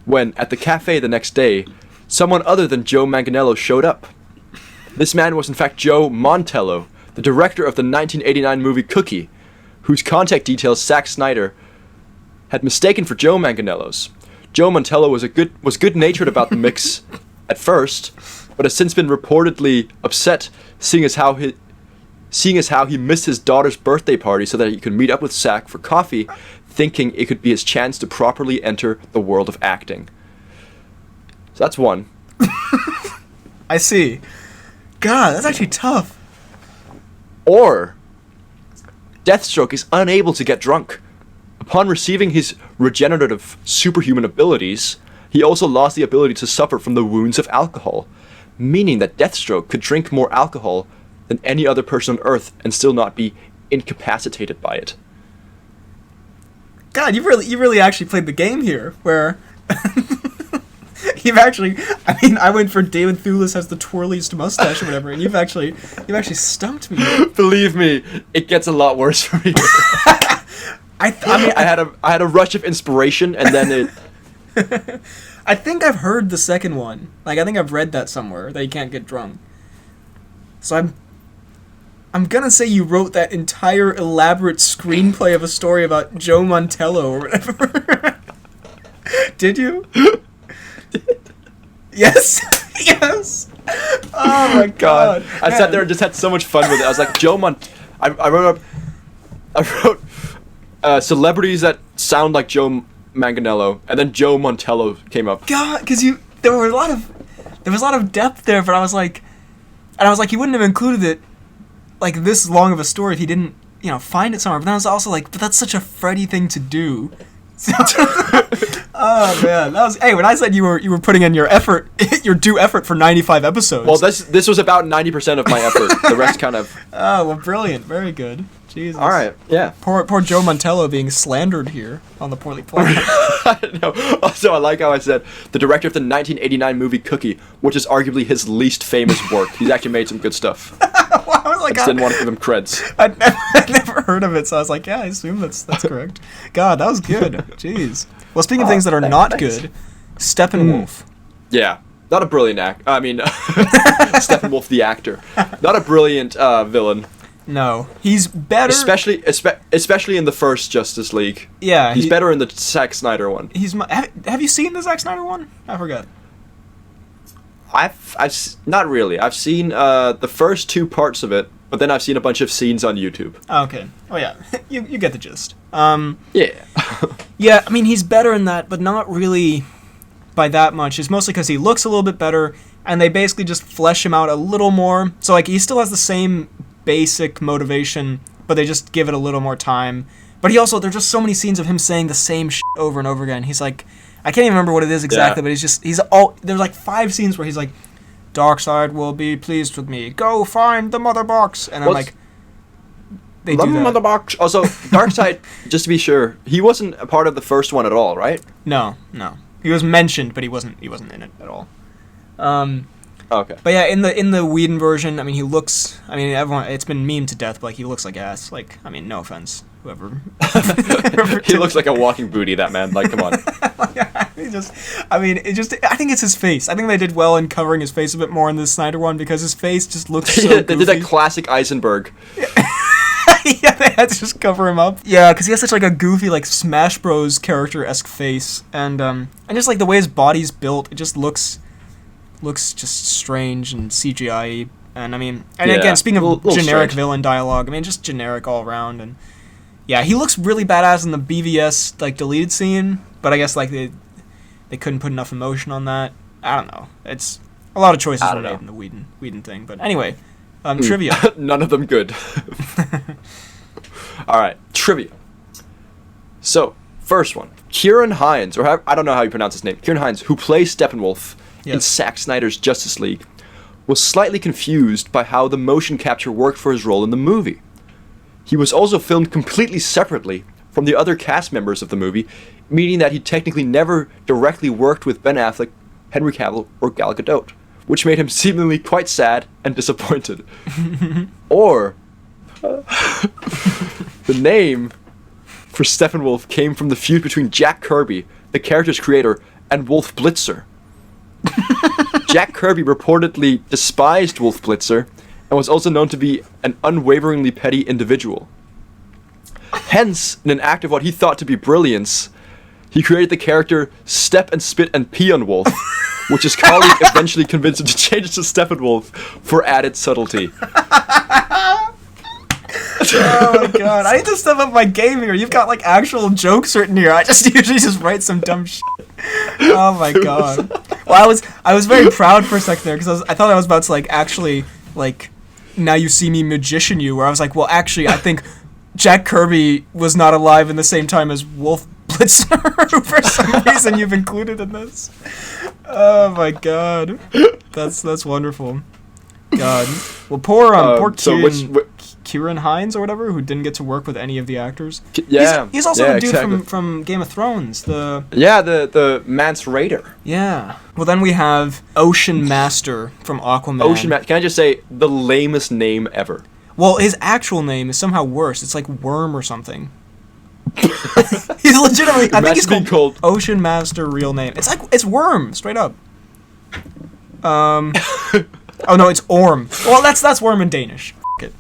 when, at the cafe the next day, someone other than Joe Manganiello showed up. This man was in fact Joe Montello, the director of the 1989 movie Cookie, whose contact details Zack Snyder had mistaken for Joe Manganiello's. Joe Montello was good-natured about the mix at first, but has since been reportedly upset seeing as how he missed his daughter's birthday party so that he could meet up with Zack for coffee, thinking it could be his chance to properly enter the world of acting. So that's one. I see. God, that's actually tough. Or, Deathstroke is unable to get drunk. Upon receiving his regenerative superhuman abilities, he also lost the ability to suffer from the wounds of alcohol, meaning that Deathstroke could drink more alcohol than any other person on Earth and still not be incapacitated by it. God, you really actually played the game here, where... I went for David Thewlis has the twirliest mustache or whatever, and you've actually stumped me. Believe me, it gets a lot worse for me. I had a rush of inspiration, and then it. I think I've heard the second one. Like, I think I've read that somewhere, that you can't get drunk. So I'm gonna say you wrote that entire elaborate screenplay of a story about Joe Montello or whatever. Did you? Yes. Yes. Oh my god. I sat there and just had so much fun with it. I was like, I wrote celebrities that sound like Joe Manganiello, and then Joe Montello came up. God, because there was a lot of depth there, but I was like, he wouldn't have included it like this long of a story if he didn't, find it somewhere. But then I was also like, but that's such a Freddy thing to do. So, oh man, when I said you were putting in your effort, your due effort for 95 episodes. Well, this was about 90% of my effort. The rest kind of. Oh well, brilliant, very good. Jesus. All right, yeah. Poor Joe Montello being slandered here on the Poorly Planned. No. Also, I like how I said the director of the 1989 movie Cookie, which is arguably his least famous work. He's actually made some good stuff. Well, I was like, I just didn't want to give him creds. I'd never heard of it, so I was like, yeah, I assume that's correct. God, that was good. Jeez. Well, speaking of things that are not good, Steppenwolf. Yeah. Not a brilliant Steppenwolf the actor. Not a brilliant villain. No, he's better. Especially in the first Justice League. Yeah, he's better in the Zack Snyder one. Have you seen the Zack Snyder one? I forgot. I've not really. I've seen the first 2 parts of it, but then I've seen a bunch of scenes on YouTube. Oh, okay. Oh yeah, you get the gist. Yeah. Yeah, I mean he's better in that, but not really by that much. It's mostly because he looks a little bit better, and they basically just flesh him out a little more. So like he still has the same basic motivation, but they just give it a little more time. But there's just so many scenes of him saying the same shit over and over again. He's like, I can't even remember what it is exactly, but there's like 5 scenes where he's like, Darkseid will be pleased with me. Go find the mother box. And I'm like, they do that. Mother box. Also, Darkseid, just to be sure, he wasn't a part of the first one at all, right? No. He was mentioned, but he wasn't in it at all. Okay. But yeah, in the Whedon version, I mean, he looks. I mean, it's been memed to death, but like he looks like ass. Like, I mean, no offense, whoever. He looks like a walking booty. That man. Like, come on. I think it's his face. I think they did well in covering his face a bit more in the Snyder one because his face just looks so goofy. They did that classic Eisenberg. Yeah, they had to just cover him up. Yeah, because he has such like a goofy, like Smash Bros. Character-esque face, and just like the way his body's built, it just looks just strange and CGI-y. And I mean, again, speaking of generic strange villain dialogue, I mean, just generic all around. And yeah, he looks really badass in the BVS like deleted scene, but I guess like they couldn't put enough emotion on that. I don't know. It's a lot of choices were made in the Whedon thing. But anyway, trivia. None of them good. All right, trivia. So, first one. Ciarán Hinds, or I don't know how you pronounce his name. Ciarán Hinds, who plays Steppenwolf in Zack Snyder's Justice League, was slightly confused by how the motion capture worked for his role in the movie. He was also filmed completely separately from the other cast members of the movie, meaning that he technically never directly worked with Ben Affleck, Henry Cavill, or Gal Gadot, which made him seemingly quite sad and disappointed. Or, the name for Steppenwolf came from the feud between Jack Kirby, the character's creator, and Wolf Blitzer. Jack Kirby reportedly despised Wolf Blitzer and was also known to be an unwaveringly petty individual. Hence, in an act of what he thought to be brilliance, he created the character Step and Spit and Pee on Wolf, which his colleague eventually convinced him to change it to Steppenwolf for added subtlety. Oh my god, I need to step up my game here. You've got like actual jokes written here. I just usually just write some dumb shit. Oh my god. Well, I was very proud for a second there because I thought I was about to like actually like Now You See Me magician you, where I was like, well, actually, I think Jack Kirby was not alive in the same time as Wolf Blitzer, who for some reason you've included in this. Oh my god, that's wonderful. God, well, poor Ciarán Hinds or whatever, who didn't get to work with any of the actors. Yeah, he's also the dude from Game of Thrones. The Mance Raider. Yeah. Well, then we have Ocean Master from Aquaman. Can I just say the lamest name ever? Well, his actual name is somehow worse. It's like Worm or something. He's legitimately. I think he's called Ocean Master. Real name. It's Worm, straight up. Oh no, it's Orm. Well, that's Worm in Danish. It.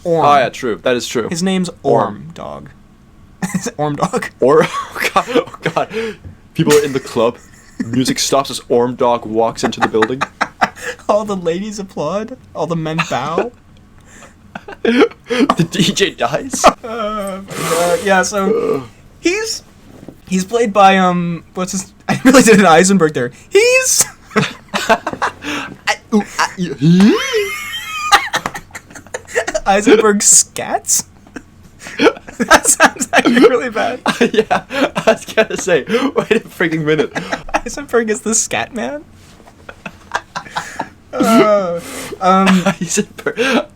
Orm. Oh yeah, true. That is true. His name's Orm Dog. Orm Dog. Oh god. People are in the club. Music stops as Orm Dog walks into the building. All the ladies applaud. All the men bow. The DJ dies. Yeah. So he's played by what's his? I really did an Eisenberg there. He's. Eisenberg scats? That sounds like really bad. Yeah, I was gonna say, wait a freaking minute. Eisenberg is the scat man?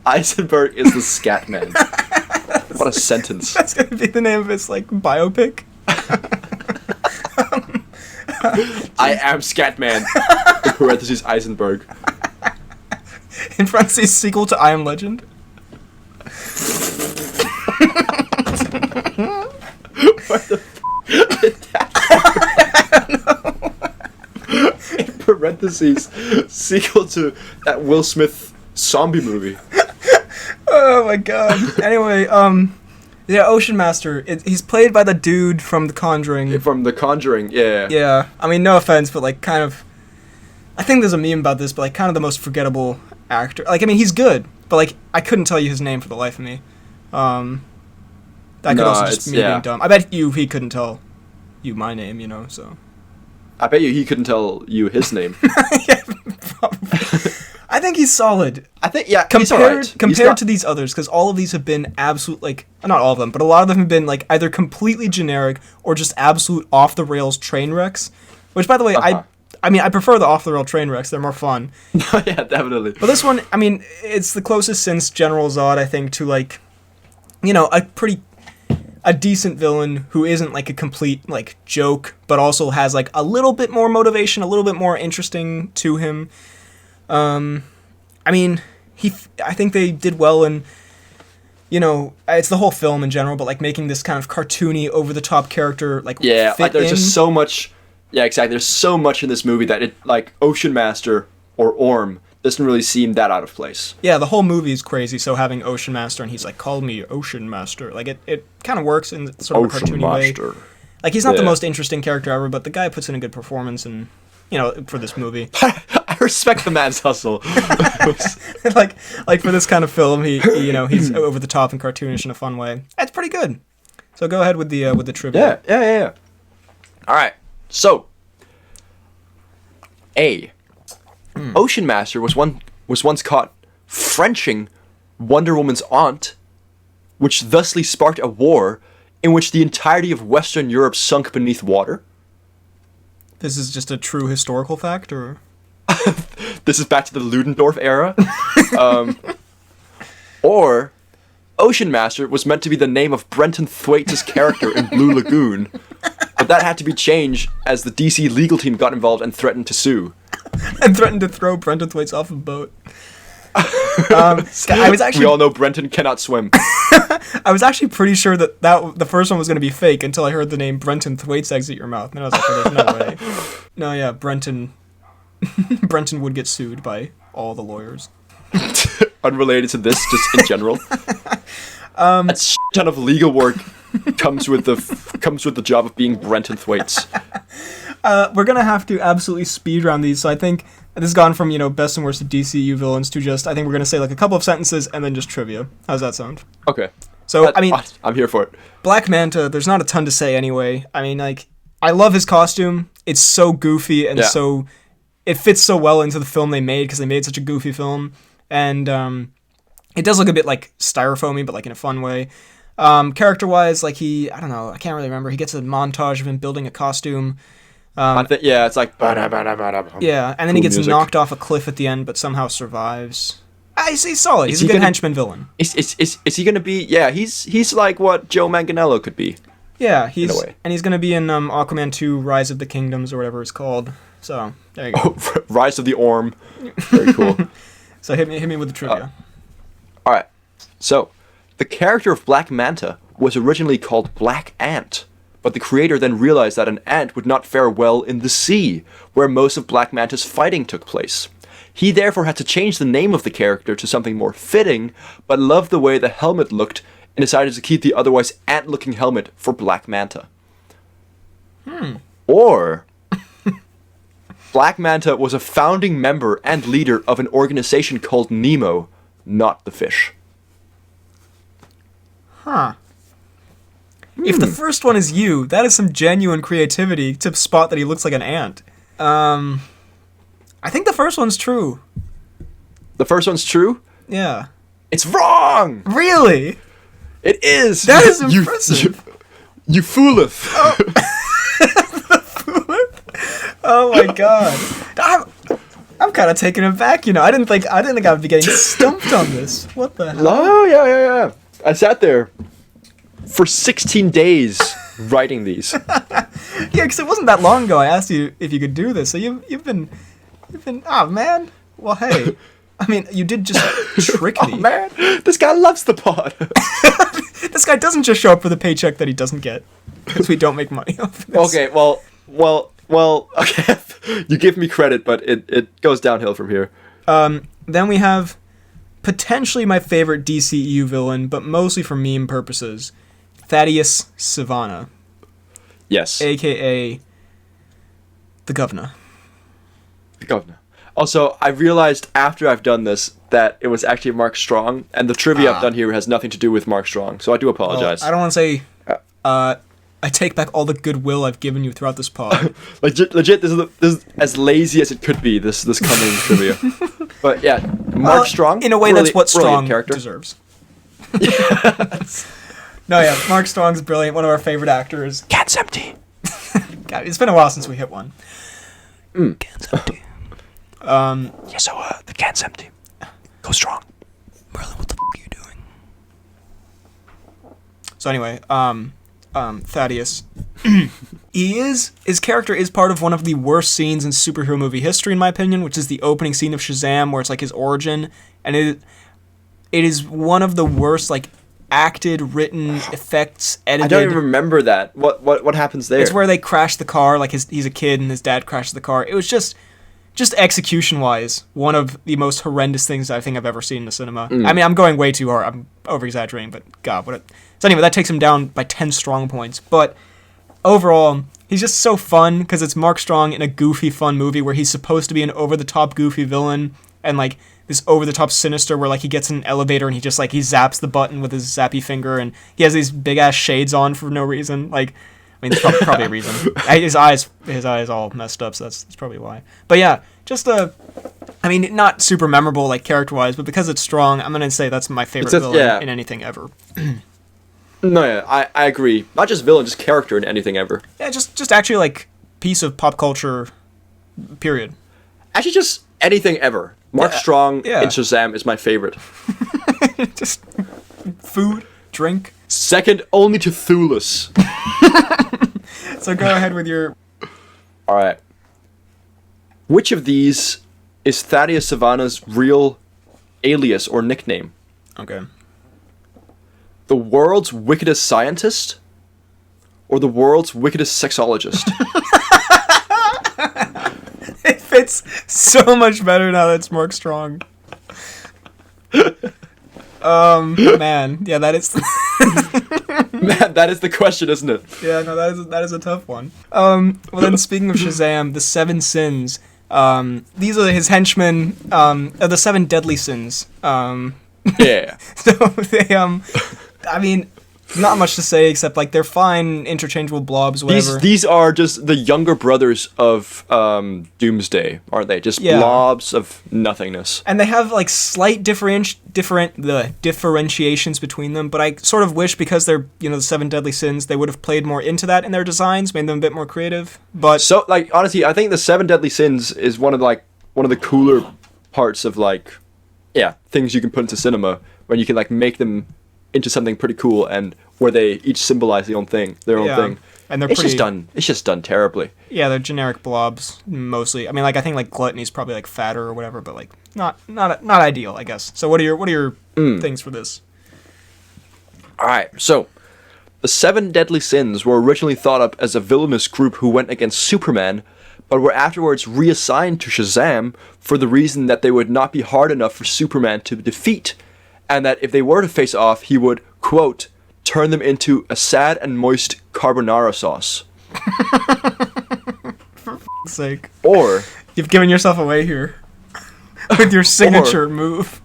Eisenberg is the scat man. What a sentence. That's gonna be the name of his, like, biopic. I am Scatman. In parentheses, Eisenberg. In parentheses, sequel to I Am Legend. What the f*** did that? In parentheses, sequel to that Will Smith zombie movie. Oh my god. Anyway, yeah, Ocean Master. He's played by the dude from The Conjuring. From The Conjuring, yeah. Yeah. I mean, no offense, but like kind of. I think there's a meme about this, but like kind of the most forgettable actor. Like, I mean, he's good, but like I couldn't tell you his name for the life of me. That could also just be me being dumb. I bet he couldn't tell you my name, you know. So. I bet you he couldn't tell you his name. Yeah, probably. I think he's solid. I think, yeah, compared he's all right. to these others, because all of these have been absolute, like, not all of them, but a lot of them have been, like, either completely generic or just absolute off-the-rails train wrecks. Which, by the way, I mean, I prefer the off-the-rail train wrecks. They're more fun. Yeah, definitely. But this one, I mean, it's the closest since General Zod, I think, to, like, you know, a decent villain who isn't, like, a complete, like, joke, but also has, like, a little bit more motivation, a little bit more interesting to him. I mean, I think they did well in, you know, it's the whole film in general, but like making this kind of cartoony, over-the-top character, like, yeah, fit like there's in. just so much. Yeah, exactly. There's so much in this movie that it, like, Ocean Master or Orm doesn't really seem that out of place. Yeah, the whole movie is crazy. So having Ocean Master and he's like, "Call me Ocean Master," like it kind of works in sort of a cartoony way. Like, he's not the most interesting character ever, but the guy puts in a good performance, and you know, for this movie. I respect the man's hustle. like for this kind of film, he you know, he's over the top and cartoonish in a fun way. It's pretty good. So go ahead with the trivia. Yeah. All right. So, Ocean Master was once caught Frenching Wonder Woman's aunt, which thusly sparked a war in which the entirety of Western Europe sunk beneath water. This is just a true historical fact, or? This is back to the Ludendorff era. Or Ocean Master was meant to be the name of Brenton Thwaites' character in Blue Lagoon, but that had to be changed as the DC legal team got involved and threatened to sue. And threatened to throw Brenton Thwaites off a boat. I was actually. We all know Brenton cannot swim. I was actually pretty sure that the first one was going to be fake until I heard the name Brenton Thwaites exit your mouth. And I was like, oh, there's no way. No, yeah, Brenton would get sued by all the lawyers. Unrelated to this, just in general. A ton of legal work comes with the job of being Brenton Thwaites. We're gonna have to absolutely speed round these, so I think this has gone from, you know, best and worst of DCU villains to just, I think we're gonna say like a couple of sentences and then just trivia. How's that sound? Okay. So, I mean, I'm here for it. Black Manta, there's not a ton to say anyway. I mean, like, I love his costume. It's so goofy and so, it fits so well into the film they made because they made such a goofy film. And it does look a bit like styrofoamy, but like in a fun way. Character-wise, like I don't know, I can't really remember. He gets a montage of him building a costume. It's like... Yeah, and then he gets knocked off a cliff at the end, but somehow survives. He's solid. He's a good henchman villain. Is he gonna be... Yeah, he's like what Joe Manganiello could be. Yeah, he's gonna be in Aquaman 2 Rise of the Kingdoms, or whatever it's called. So, there you go. Oh, Rise of the Orm. Very cool. So hit me with the trivia. Alright, so, the character of Black Manta was originally called Black Ant, but the creator then realized that an ant would not fare well in the sea, where most of Black Manta's fighting took place. He therefore had to change the name of the character to something more fitting, but loved the way the helmet looked and decided to keep the otherwise ant-looking helmet for Black Manta. Or... Black Manta was a founding member and leader of an organization called Nemo, not the fish. Huh. If the first one is you, that is some genuine creativity to spot that he looks like an ant. I think the first one's true. The first one's true? Yeah. It's wrong! Really? It is! That is impressive. You fooleth. Oh. Oh my god. I'm kind of taken aback, you know. I didn't think I'd be getting stumped on this. What the hell? Oh, yeah. I sat there for 16 days writing these. Yeah, because it wasn't that long ago I asked you if you could do this. So you've been oh man. Well, hey. I mean, you did just trick me. Oh man, this guy loves the pod. This guy doesn't just show up for the paycheck that he doesn't get because we don't make money off this. Okay, well, okay. You give me credit, but it goes downhill from here. Then we have potentially my favorite DCEU villain, but mostly for meme purposes, Thaddeus Sivana. Yes. A.K.A. the Governor. The Governor. Also, I realized after I've done this that it was actually Mark Strong, and the trivia I've done here has nothing to do with Mark Strong, so I do apologize. Well, I don't want to say... I take back all the goodwill I've given you throughout this pod. Legit, this is as lazy as it could be, this coming trivia. But yeah, Mark Strong... In a way, that's what Strong character. deserves. No, yeah, Mark Strong's brilliant, one of our favorite actors. Can's empty. God, it's been a while since we hit one. Can's empty. Yeah, so the can's empty. Go Strong. Merlin, what the f*** are you doing? So anyway, Thaddeus. His character is part of one of the worst scenes in superhero movie history, in my opinion, which is the opening scene of Shazam, where it's like his origin, and it is one of the worst, like, acted, written, effects, edited. I don't even remember that. What happens there? It's where they crash the car, like he's a kid and his dad crashes the car. It was just execution-wise, one of the most horrendous things I think I've ever seen in the cinema. I mean, I'm going way too hard. I'm over-exaggerating, but God, So anyway, that takes him down by 10 strong points. But overall, he's just so fun, because it's Mark Strong in a goofy, fun movie where he's supposed to be an over-the-top goofy villain, and, like, this over-the-top sinister where, like, he gets in an elevator and he just, like, he zaps the button with his zappy finger, and he has these big-ass shades on for no reason. Like, I mean, there's probably a reason. His eyes all messed up, so that's probably why. But yeah, just I mean, not super memorable, like, character-wise, but because it's Strong, I'm gonna say that's my favorite villain in anything ever. No, yeah, I agree. Not just villain, just character in anything ever. Yeah, just actually, like, piece of pop culture, period. Actually, just anything ever. Mark Strong in Shazam is my favorite. Just food, drink. Second only to Thulus. So go ahead with your... Alright. Which of these is Thaddeus Sivana's real alias or nickname? Okay. The world's wickedest scientist? Or the world's wickedest sexologist? It fits so much better now that it's Mark Strong. Man. Yeah, that is... Man, that is the question, isn't it? Yeah, no, that is a tough one. Well, then, speaking of Shazam, the 7 sins. These are his henchmen, the 7 deadly sins. Yeah. So they, I mean, not much to say except, like, they're fine, interchangeable blobs, whatever. These are just the younger brothers of Doomsday, aren't they? Just blobs of nothingness. And they have, like, slight differentiations between them, but I sort of wish, because they're, the 7 deadly sins, they would have played more into that in their designs, made them a bit more creative. But so, like, honestly, I think the 7 deadly sins is one of the cooler parts of, like, things you can put into cinema, when you can, like, make them into something pretty cool, and where they each symbolize their own thing. And they're it's just done terribly. Yeah, they're generic blobs mostly. I mean, like, I think, like, Gluttony's probably, like, fatter or whatever, but, like, not ideal, I guess. So what are your things for this? All right. So the 7 deadly sins were originally thought up as a villainous group who went against Superman, but were afterwards reassigned to Shazam for the reason that they would not be hard enough for Superman to defeat, and that if they were to face off, he would, quote, turn them into a sad and moist carbonara sauce. For f***'s sake. Or... You've given yourself away here. With your signature move.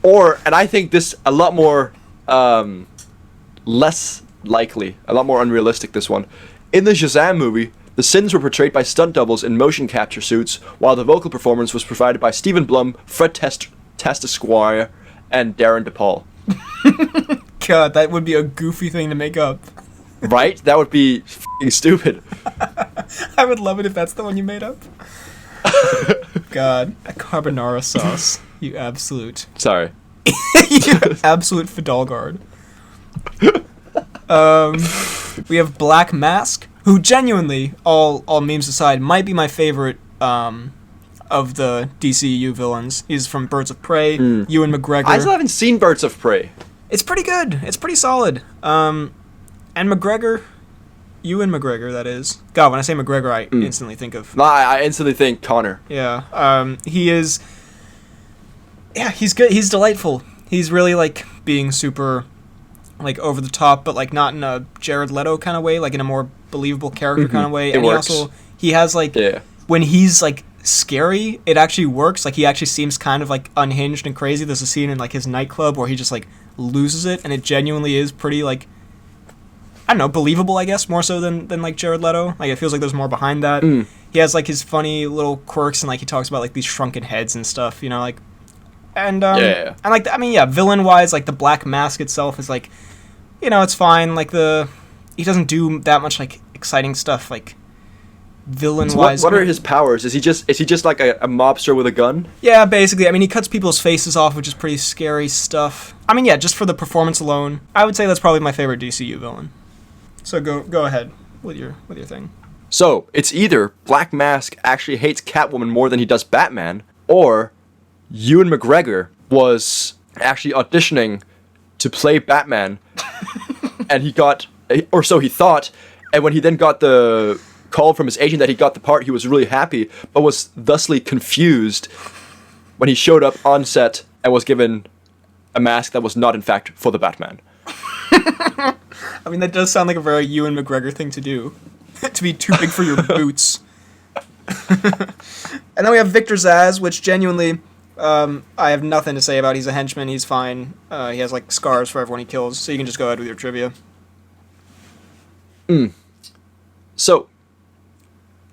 Or, and I think this a lot more, less likely, a lot more unrealistic, this one. In the Shazam movie, the sins were portrayed by stunt doubles in motion capture suits, while the vocal performance was provided by Stephen Blum, Fred Tatasciore, and Darren DePaul. God, that would be a goofy thing to make up. Right? That would be f***ing stupid. I would love it if that's the one you made up. God, a carbonara sauce. You absolute. Sorry. You absolute Fidalgard. We have Black Mask, who genuinely, all memes aside, might be my favorite of the DCEU villains. He's from Birds of Prey, Ewan McGregor. I still haven't seen Birds of Prey. It's pretty good. It's pretty solid. And McGregor, Ewan McGregor, that is. God, when I say McGregor, I instantly think of... No, I instantly think Connor. Yeah. He is... Yeah, he's good. He's delightful. He's really, like, being super, like, over the top, but, like, not in a Jared Leto kind of way, like, in a more believable character kind of way. It works. He has, like, when he's, like, scary, it actually works. Like, he actually seems kind of, like, unhinged and crazy. There's a scene in, like, his nightclub where he just, like, loses it, and it genuinely is pretty, like, I don't know, believable, I guess, more so than like, Jared Leto. Like, it feels like there's more behind that. He has, like, his funny little quirks, and, like, he talks about, like, these shrunken heads and stuff, you know, like, and, and, like, I mean, yeah, villain-wise, like, the Black Mask itself is, like, you know, it's fine, like, he doesn't do that much, like, exciting stuff, like, villain-wise. So what are his powers? Is he just like a mobster with a gun? Yeah, basically. I mean, he cuts people's faces off, which is pretty scary stuff. I mean, yeah, just for the performance alone, I would say that's probably my favorite DCU villain. So go ahead with your thing. So, it's either Black Mask actually hates Catwoman more than he does Batman, or Ewan McGregor was actually auditioning to play Batman, and he got, or so he thought, and when he then got the call from his agent that he got the part, he was really happy, but was thusly confused when he showed up on set and was given a mask that was not, in fact, for the Batman. I mean, that does sound like a very Ewan McGregor thing to do. To be too big for your boots. And then we have Victor Zsasz, which genuinely, I have nothing to say about. He's a henchman, he's fine. He has, like, scars for everyone he kills, so you can just go ahead with your trivia. So,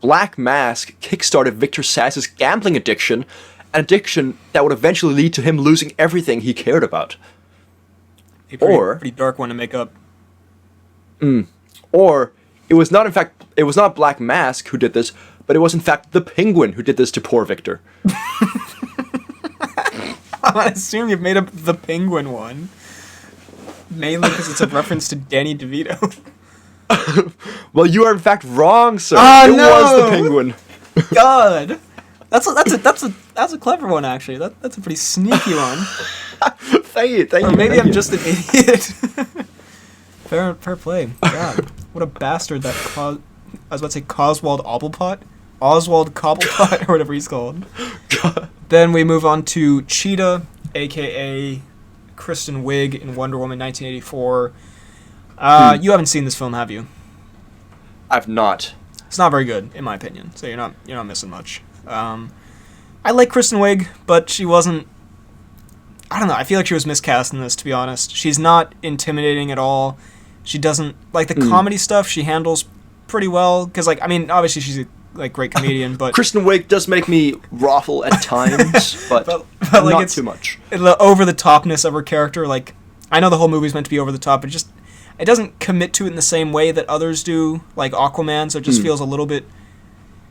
Black Mask kickstarted Victor Zsasz's gambling addiction, an addiction that would eventually lead to him losing everything he cared about. A pretty dark one to make up. Or it was not Black Mask who did this, but it was in fact the Penguin who did this to poor Victor. I assume you've made up the Penguin one, mainly because it's a reference to Danny DeVito. Well, you are in fact wrong, sir. Oh, it no! was the Penguin. God, that's a clever one actually. That's a pretty sneaky one. Thank you. Or maybe I'm just an idiot. Fair play. God, what a bastard that I was about to say Coswald Obblepot? Oswald Cobblepot, or whatever he's called. God. Then we move on to Cheetah, a.k.a. Kristen Wiig in Wonder Woman 1984. You haven't seen this film, have you? I've not. It's not very good, in my opinion, so you're not missing much. I like Kristen Wiig, but she wasn't... I don't know, I feel like she was miscast in this, to be honest. She's not intimidating at all. She doesn't... Like, the comedy stuff she handles pretty well, because, like, I mean, obviously she's a great comedian, but... Kristen Wiig does make me raffle at times, but like, not too much. The over-the-topness of her character, like, I know the whole movie's meant to be over the top, but it doesn't commit to it in the same way that others do, like Aquaman, so it just feels a little bit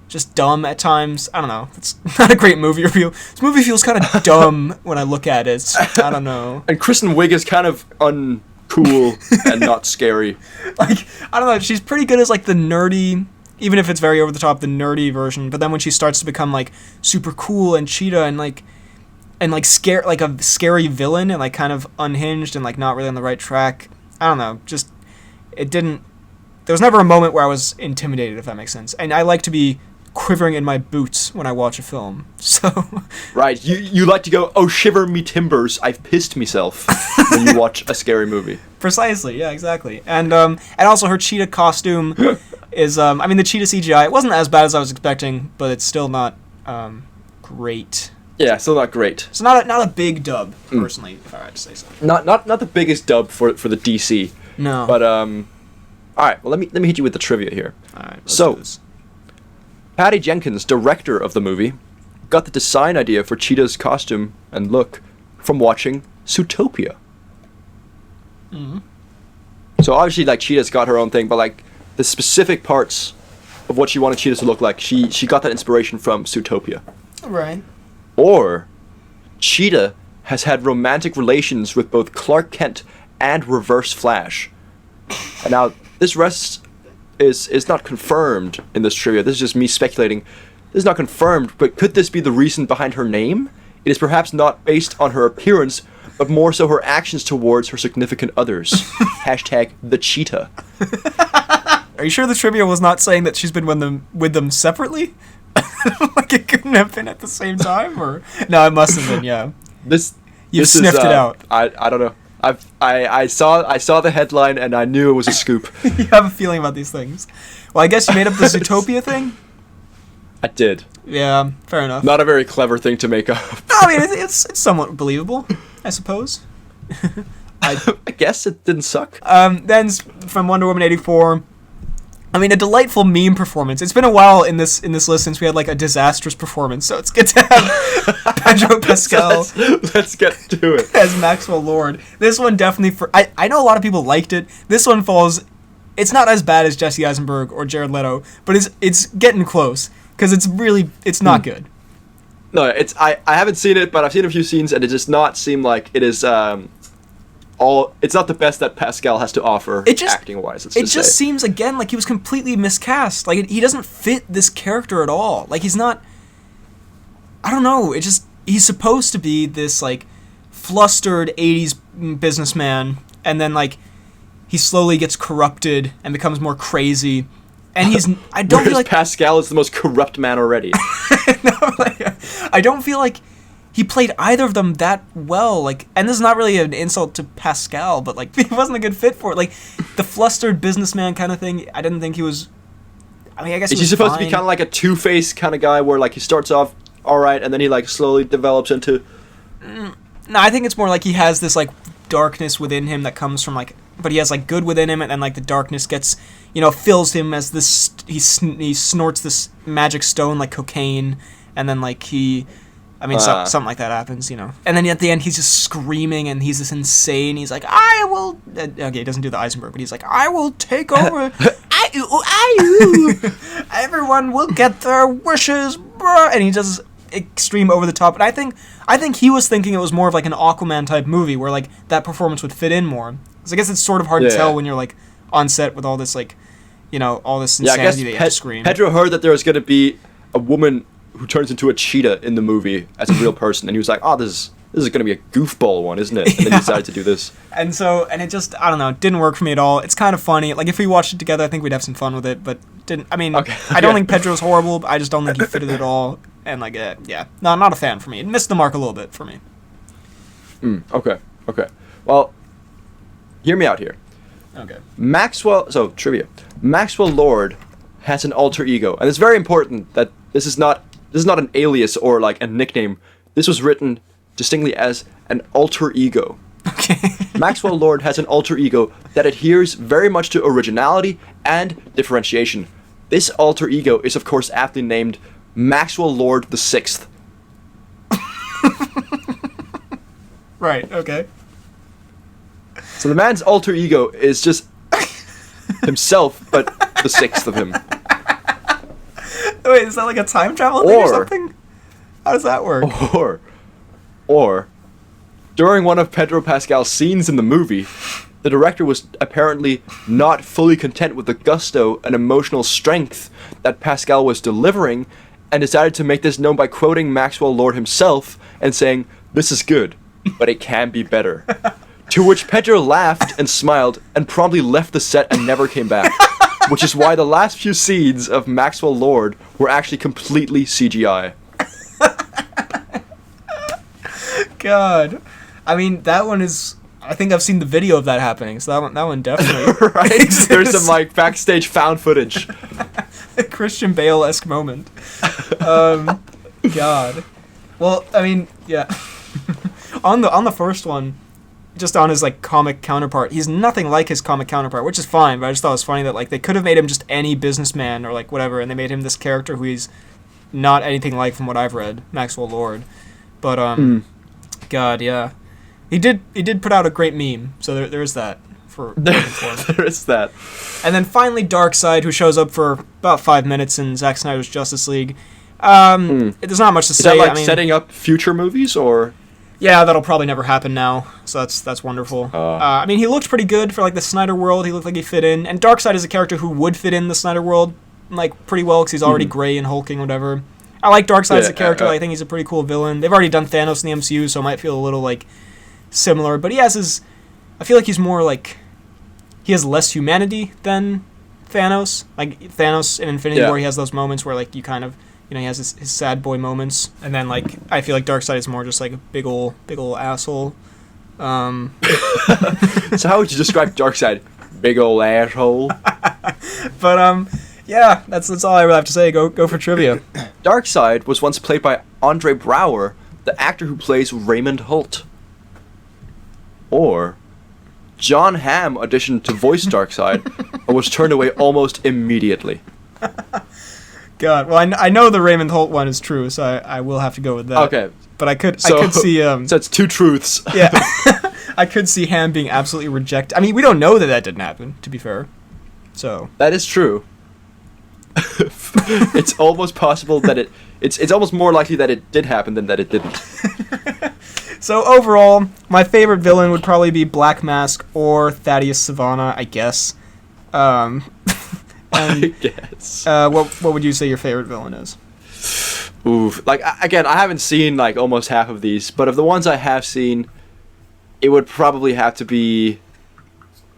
just dumb at times. I don't know. It's not a great movie review. This movie feels kind of dumb when I look at it. I don't know. And Kristen Wiig is kind of uncool and not scary. Like, I don't know. She's pretty good as, like, the nerdy, even if it's very over the top, the nerdy version. But then when she starts to become, like, super cool and Cheetah and scare, like a scary villain and, like, kind of unhinged and, like, not really on the right track, I don't know. Just, it didn't... There was never a moment where I was intimidated, if that makes sense. And I like to be quivering in my boots when I watch a film, so... Right, you like to go, oh, shiver me timbers, I've pissed myself, when you watch a scary movie. Precisely, yeah, exactly. And also her cheetah costume is, I mean, the cheetah CGI, it wasn't as bad as I was expecting, but it's still not great. Yeah, still not great. So not a big dub, personally, if I had to say so. Not the biggest dub for the DC. No. But, alright, well, let me hit you with the trivia here. Alright, let's do this. Patty Jenkins, director of the movie, got the design idea for Cheetah's costume and look from watching Zootopia. Mm-hmm. So obviously, like, Cheetah's got her own thing, but, like, the specific parts of what she wanted Cheetah to look like, she got that inspiration from Zootopia. Right. Or Cheetah has had romantic relations with both Clark Kent and Reverse Flash. And now, this rests... is not confirmed in this trivia. This is just me speculating. This is not confirmed, but could this be the reason behind her name? It is perhaps not based on her appearance, but more so her actions towards her significant others. Hashtag the Cheetah. Are you sure the trivia was not saying that she's been with them separately? Like it couldn't have been at the same time? Or no, it must have been, yeah. This You've this sniffed is, it out. I don't know. I saw the headline and I knew it was a scoop. You have a feeling about these things. Well, I guess you made up the Zootopia thing? I did. Yeah, fair enough. Not a very clever thing to make up. I mean, it's somewhat believable, I suppose. I guess it didn't suck. Then from Wonder Woman 84, I mean, a delightful meme performance. It's been a while in this list since we had like a disastrous performance, so it's good to have Pedro Pascal. Let's get to it. As Maxwell Lord. This one definitely I know a lot of people liked it. This one falls. It's not as bad as Jesse Eisenberg or Jared Leto, but it's getting close because it's not good. No, I haven't seen it, but I've seen a few scenes, and it does not seem like it is it's not the best that Pascal has to offer acting wise. It just seems again like he was completely miscast. Like he doesn't fit this character at all. Like he's not. I don't know. He's supposed to be this like flustered 80s businessman, and then like he slowly gets corrupted and becomes more crazy. And I don't feel like Pascal is the most corrupt man already. I don't feel like he played either of them that well. Like, and this is not really an insult to Pascal, but like he wasn't a good fit for it. Like the flustered businessman kind of thing. I didn't think he was. I mean, I guess is he supposed to be kind of like a two-faced kind of guy, where like he starts off all right, and then he like slowly develops into. No, I think it's more like he has this like darkness within him that comes from like, but he has like good within him, and then like the darkness gets, fills him as this. He snorts this magic stone like cocaine, and then like something like that happens, And then at the end, he's just screaming, and he's this insane. He's like, I will. Okay, he doesn't do the Eisenberg, but he's like, I will take over. Everyone will get their wishes, bruh. And he does extreme over the top. And I think he was thinking it was more of like an Aquaman type movie where like that performance would fit in more. So I guess it's sort of hard to tell when you're like on set with all this like, all this insanity that you have to scream. Pedro heard that there was going to be a woman who turns into a cheetah in the movie as a real person, and he was like, "Oh, this is going to be a goofball one, isn't it?" And then he decided to do this. And it just, I don't know, it didn't work for me at all. It's kind of funny. Like if we watched it together, I think we'd have some fun with it. But didn't. I mean, I don't think Pedro's horrible. But I just don't think he fitted at all. And like, no, not a fan for me. It missed the mark a little bit for me. Okay. Well, hear me out here. Okay. Trivia. Maxwell Lord has an alter ego, and it's very important that this is not an alias or like a nickname. This was written distinctly as an alter ego. Okay. Maxwell Lord has an alter ego that adheres very much to originality and differentiation. This alter ego is of course aptly named Maxwell Lord the Sixth. Right, okay. So the man's alter ego is just himself, but the sixth of him. Wait, is that like a time travel thing or something? How does that work? Or, during one of Pedro Pascal's scenes in the movie, the director was apparently not fully content with the gusto and emotional strength that Pascal was delivering, and decided to make this known by quoting Maxwell Lord himself and saying, "This is good, but it can be better." To which Pedro laughed and smiled and promptly left the set and never came back. Which is why the last few scenes of Maxwell Lord were actually completely CGI. God. I mean, that one is... I think I've seen the video of that happening, so that one definitely... Right? There's some, like, backstage found footage. A Christian Bale-esque moment. God. Well, I mean, yeah. On the first one... Just on his like comic counterpart, he's nothing like his comic counterpart, which is fine. But I just thought it was funny that like they could have made him just any businessman or like whatever, and they made him this character who he's not anything like from what I've read, Maxwell Lord. But God, yeah, he did put out a great meme, so there is that for there is that. And then finally Darkseid, who shows up for about 5 minutes in Zack Snyder's Justice League. There's not much to say. Is that like setting up future movies or? Yeah, that'll probably never happen now, so that's wonderful. I mean, he looked pretty good for, like, the Snyder world. He looked like he fit in. And Darkseid is a character who would fit in the Snyder world, like, pretty well, because he's already gray and hulking or whatever. I like Darkseid as a character. I think he's a pretty cool villain. They've already done Thanos in the MCU, so it might feel a little, like, similar. But he has his... I feel like he's more, like... He has less humanity than Thanos. Like, Thanos in Infinity War, he has those moments where, like, you kind of... You know, he has his sad boy moments, and then like I feel like Darkseid is more just like a big ol' asshole. So how would you describe Darkseid? Big ol' asshole. But yeah, that's all I really have to say. Go for trivia. Darkseid was once played by Andre Braugher, the actor who plays Raymond Holt. Or John Hamm auditioned to voice Darkseid and was turned away almost immediately. God, well I know the Raymond Holt one is true, so I will have to go with that. Okay, but I could see so it's two truths. Yeah, I could see Hamm being absolutely rejected. I mean, we don't know that didn't happen. To be fair, so that is true. It's almost possible that it's almost more likely that it did happen than that it didn't. So overall, my favorite villain would probably be Black Mask or Thaddeus Sivana, I guess. I guess. What would you say your favorite villain is? Oof. Like, again, I haven't seen, like, almost half of these, but of the ones I have seen, it would probably have to be...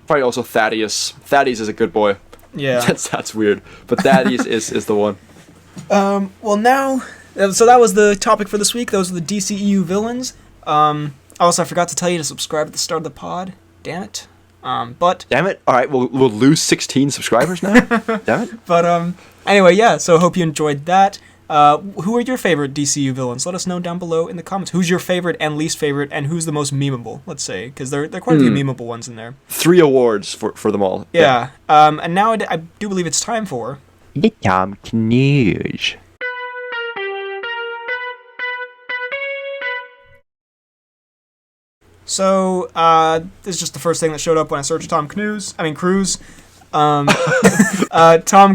Probably also Thaddeus. Thaddeus is a good boy. Yeah. That's weird. But Thaddeus is the one. Well, now... So that was the topic for this week. Those are the DCEU villains. Also, I forgot to tell you to subscribe at the start of the pod. Damn it. But... Damn it. All right, we'll lose 16 subscribers now? Damn it. But, anyway, yeah, so hope you enjoyed that. Who are your favorite DCU villains? Let us know down below in the comments. Who's your favorite and least favorite, and who's the most memeable, let's say? Because there are quite a few memeable ones in there. 3 awards for them all. Yeah. And now I do believe it's time for... The Cnews. So, this is just the first thing that showed up when I searched Cruise. Tom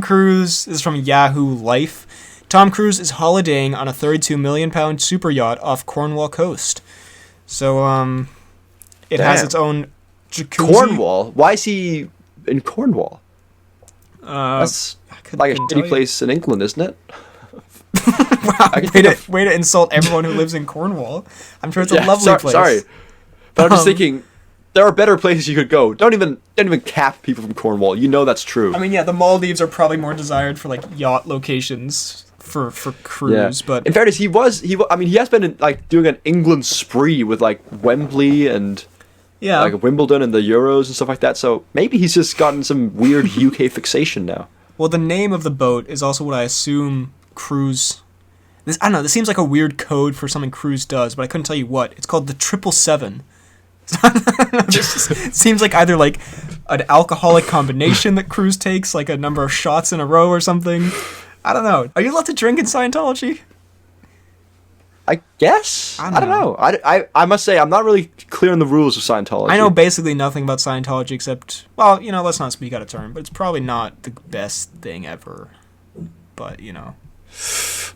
Cruise is from Yahoo Life. Tom Cruise is holidaying on a £32 million super yacht off Cornwall coast. So, it has its own jacuzzi. Cornwall? Why is he in Cornwall? That's like a shitty place in England, isn't it? Wow, way to insult everyone who lives in Cornwall. I'm sure it's a lovely place. Sorry. But I'm just thinking, there are better places you could go. Don't even cap people from Cornwall. You know that's true. I mean, yeah, the Maldives are probably more desired for like yacht locations for cruise. Yeah. But in fairness, he has been like doing an England spree with like Wembley and like Wimbledon and the Euros and stuff like that. So maybe he's just gotten some weird UK fixation now. Well, the name of the boat is also what I assume Cruise. I don't know. This seems like a weird code for something Cruise does, but I couldn't tell you what. It's called the 777. It seems like either like an alcoholic combination that Cruise takes, like a number of shots in a row or something. I don't know. Are you allowed to drink in Scientology? I guess. I don't know. I must say, I'm not really clear on the rules of Scientology. I know basically nothing about Scientology except, well, you know, let's not speak out of turn, but it's probably not the best thing ever. But, you know.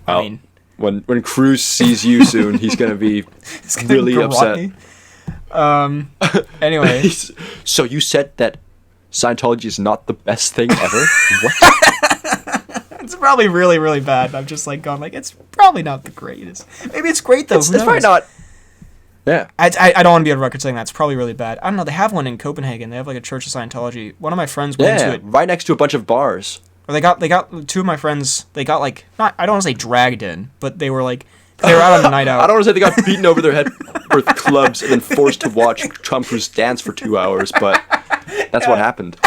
Well, I mean, when Cruise sees you soon, he's going to be really upset. Anyway. So you said that Scientology is not the best thing ever? What? It's probably really, really bad. I'm just like going like, it's probably not the greatest. Maybe it's great though. It's probably not. Yeah. I don't want to be on record saying that. It's probably really bad. I don't know. They have one in Copenhagen. They have like a Church of Scientology. One of my friends went to it. Right next to a bunch of bars. Or they got two of my friends. They got like I don't want to say dragged in, but they were out on the night out. I don't want to say they got beaten over their head with clubs and then forced to watch Tom Cruise dance for 2 hours, but that's what happened.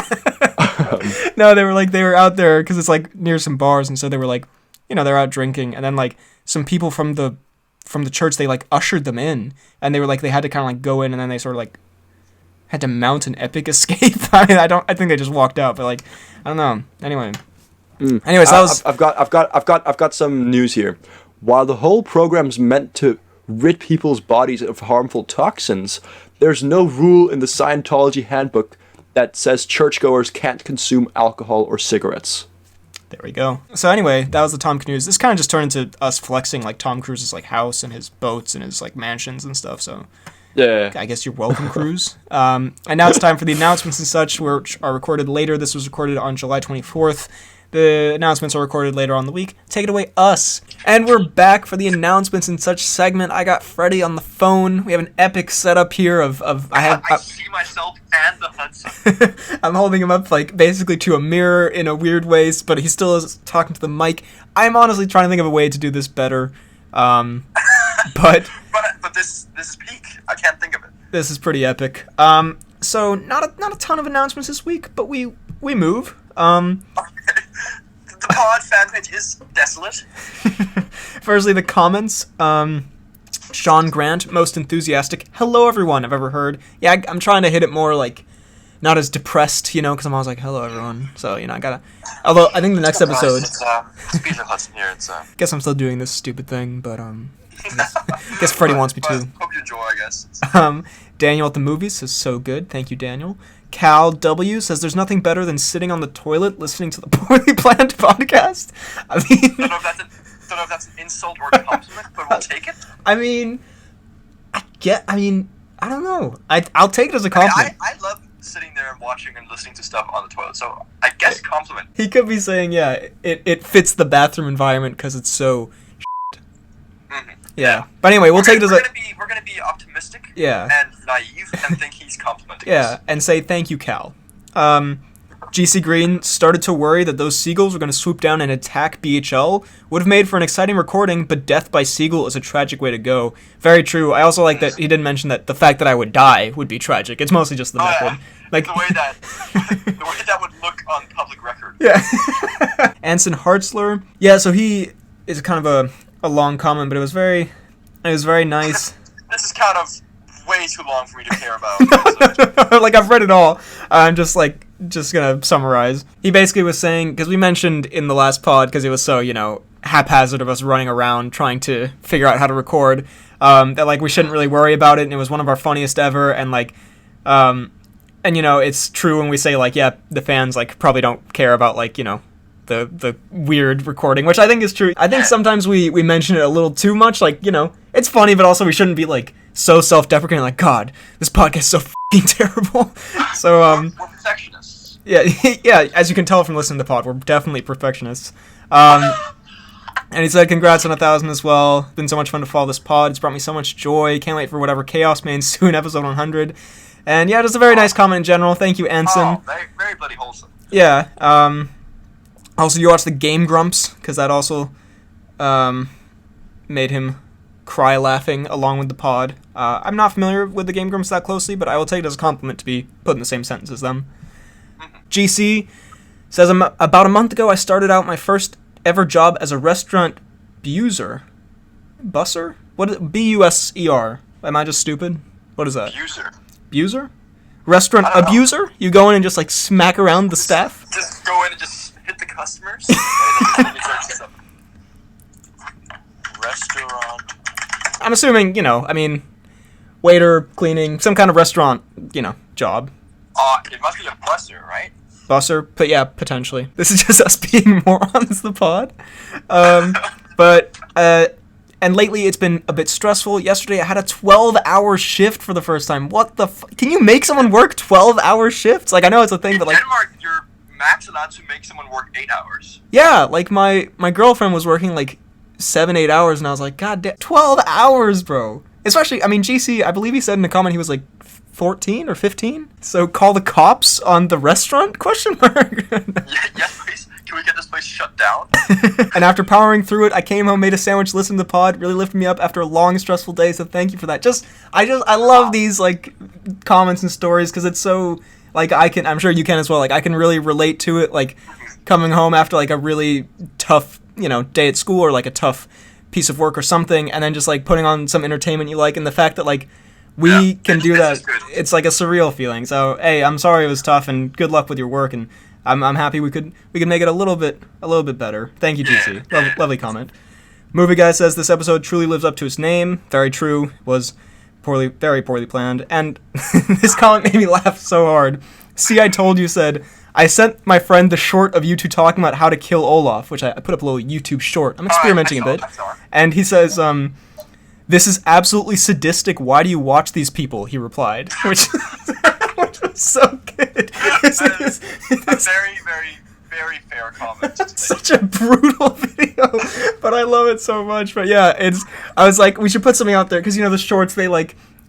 No, they were out there because it's like near some bars, and so they were like, you know, they're out drinking, and then like some people from the church, they like ushered them in, and they were like they had to kind of like go in, and then they sort of like had to mount an epic escape. I mean, I think they just walked out, but like I don't know. Anyway. Anyways, that was. I've got some news here. While the whole program's meant to rid people's bodies of harmful toxins, there's no rule in the Scientology handbook that says churchgoers can't consume alcohol or cigarettes. There we go. So anyway, that was the Tom Cruise. This kind of just turned into us flexing like Tom Cruise's like house and his boats and his like mansions and stuff. So yeah, I guess you're welcome, Cruise. And now it's time for the announcements and such, which are recorded later. This was recorded on July 24th. The announcements are recorded later on in the week. Take it away, us. And we're back for the announcements and such segment. I got Freddie on the phone. We have an epic setup here of I see myself and the Hudson. I'm holding him up, like, basically to a mirror in a weird way, but he still is talking to the mic. I'm honestly trying to think of a way to do this better. But this is peak. I can't think of it. This is pretty epic. So not a ton of announcements this week, but we move. The pod fan page is desolate. Firstly, the comments. Sean Grant, most enthusiastic. Hello, everyone. I've ever heard. Yeah, I'm trying to hit it more like not as depressed, because I'm always like, hello, everyone. So I gotta. Although I think the next episode. It's Peter Hudson here. Guess I'm still doing this stupid thing, but I guess Freddie wants me to. Hope you enjoy, I guess. Daniel at the movies says so good. Thank you, Daniel. Cal W says there's nothing better than sitting on the toilet listening to the Poorly Planned podcast. I mean, don't know if that's an insult or a compliment, but we'll take it. I don't know. I'll take it as a compliment. I love sitting there and watching and listening to stuff on the toilet, so I guess compliment. He could be saying, yeah, it fits the bathroom environment because it's so. Mm-hmm. Yeah, but anyway, we'll take it as we're gonna be optimistic. Yeah. And naive and think he's complimenting yeah, us. and say thank you, Cal. GC Green started to worry that those seagulls were going to swoop down and attack BHL. Would have made for an exciting recording, but death by seagull is a tragic way to go. Very true. I also like that he didn't mention that the fact that I would die would be tragic. It's mostly just the method. Yeah. Like the way that would look on public record. Yeah. Anson Hartzler. Yeah, so he is kind of a long comment, but it was very nice. This is kind of way too long for me to care about. Like, I've read it all. I'm just gonna summarize. He basically was saying, because we mentioned in the last pod, because it was so, haphazard of us running around trying to figure out how to record, that, like, we shouldn't really worry about it, and it was one of our funniest ever, and, like, it's true when we say, like, yeah, the fans, like, probably don't care about, like, the weird recording, which I think is true. I think sometimes we mention it a little too much, like, it's funny, but also we shouldn't be, like, so self-deprecating, like, God, this podcast is so f***ing terrible. So, we're perfectionists. Yeah, yeah, as you can tell from listening to the pod, we're definitely perfectionists. And he said, congrats on 1,000 as well. It's been so much fun to follow this pod. It's brought me so much joy. Can't wait for whatever chaos may ensue in episode 100. And yeah, just a very nice comment in general. Thank you, Anson. Oh, very, very bloody wholesome. Yeah, also, you watched the Game Grumps, because that also made him cry laughing along with the pod. I'm not familiar with the Game Grumps that closely, but I will take it as a compliment to be put in the same sentence as them. GC says, about a month ago, I started out my first ever job as a restaurant busser. Busser? What is B-U-S-E-R? Am I just stupid? What is that? Buser? Restaurant abuser? You go in and just, like, smack around the staff? Just go in and just hit the customers? Restaurant. I'm assuming, waiter, cleaning, some kind of restaurant, job. It must be a busser, right? Busser, but yeah, potentially. This is just us being morons, the pod. And lately it's been a bit stressful. Yesterday I had a 12-hour shift for the first time. What the Can you make someone work 12-hour shifts? Like, I know it's a thing, in but like... Denmark, you're max allowed to make someone work 8 hours. Yeah, like my girlfriend was working like 7-8 hours, and I was like, God damn, 12 hours, bro. Especially, GC, I believe he said in a comment he was like 14 or 15. So call the cops on the restaurant? Question mark. Yes, please. Can we get this place shut down? And after powering through it, I came home, made a sandwich, listened to the pod, really lifted me up after a long, stressful day. So thank you for that. I love these like comments and stories because it's so like I'm sure you can as well. Like I can really relate to it. Like coming home after like a really tough day at school or like a tough piece of work or something, and then just like putting on some entertainment you like, and the fact that like we can do that, it's like a surreal feeling. So hey, I'm sorry it was tough, and good luck with your work, and I'm happy we could make it a little bit better. Thank you, GC. Lovely comment. Movie Guy says this episode truly lives up to its name. Very true. Was very poorly planned, and this comment made me laugh so hard. See, I told you said, I sent my friend the short of you two talking about how to kill Olaf, which I put up a little YouTube short. I'm experimenting a bit. And he says, this is absolutely sadistic. Why do you watch these people? He replied, which was so good. It's a very, very, very fair comment. Such a brutal video, but I love it so much. But yeah, I was like, we should put something out there, because the shorts, they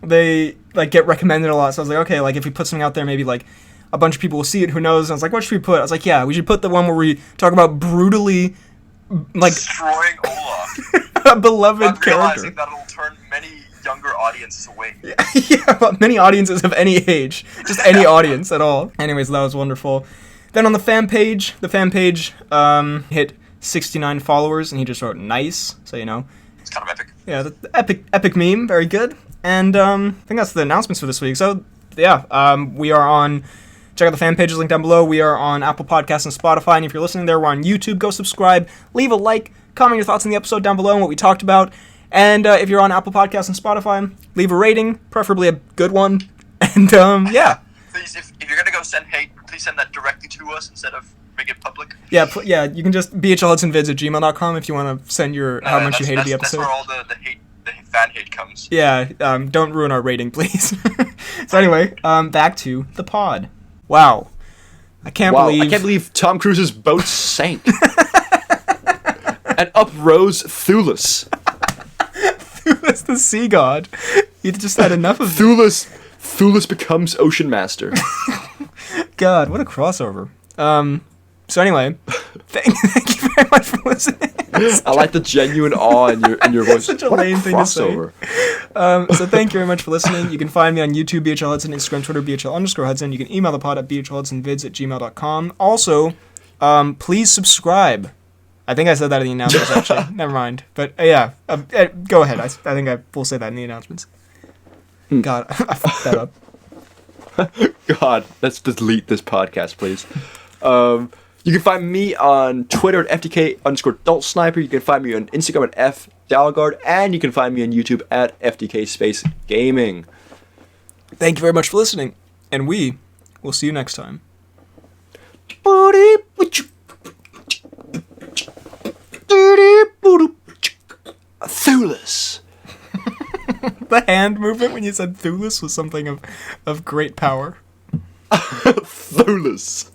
they like get recommended a lot. So I was like, okay, like if we put something out there, maybe like a bunch of people will see it. Who knows? And I was like, what should we put? I was like, yeah, we should put the one where we talk about brutally, like destroying Olaf. a beloved Not character. realizing that it'll turn many younger audiences away. Yeah, many audiences of any age, just any audience at all. Anyways, that was wonderful. Then on the fan page hit 69 followers, and he just wrote nice. So It's kind of epic. yeah, the epic meme, very good. And I think that's the announcements for this week. So yeah, we are on. Check out the fan pages linked down below. We are on Apple Podcasts and Spotify. And if you're listening there, we're on YouTube. Go subscribe, leave a like, comment your thoughts on the episode down below and what we talked about. And if you're on Apple Podcasts and Spotify, leave a rating, preferably a good one. And yeah. Please, if you're gonna go send hate, please send that directly to us instead of make it public. Yeah, you can just bhlhudsonvids@gmail.com if you want to send your how much you hated the episode. That's where all the fan hate comes. Yeah, don't ruin our rating, please. So anyway, back to the pod. Wow. I can't believe Tom Cruise's boat sank. And up rose Thulus. Thulus the sea god. You just had enough of Thulus becomes Ocean Master. God, what a crossover. So anyway, thank you very much for listening. I like the genuine awe in your voice. Such a lame thing to say. So thank you very much for listening. You can find me on YouTube, BHL Hudson, Instagram, Twitter, BHL_Hudson. You can email the pod at bhlhudsonvids@gmail.com. Also, please subscribe. I think I said that in the announcements, actually. Never mind. But yeah, go ahead. I think I will say that in the announcements. God, I fucked that up. God, let's delete this podcast, please. You can find me on Twitter at FDK_DaltSniper. You can find me on Instagram at FDalgard. And you can find me on YouTube at FDK_Gaming. Thank you very much for listening. And we will see you next time. Thulus. The hand movement when you said Thulus was something of great power. Thulus.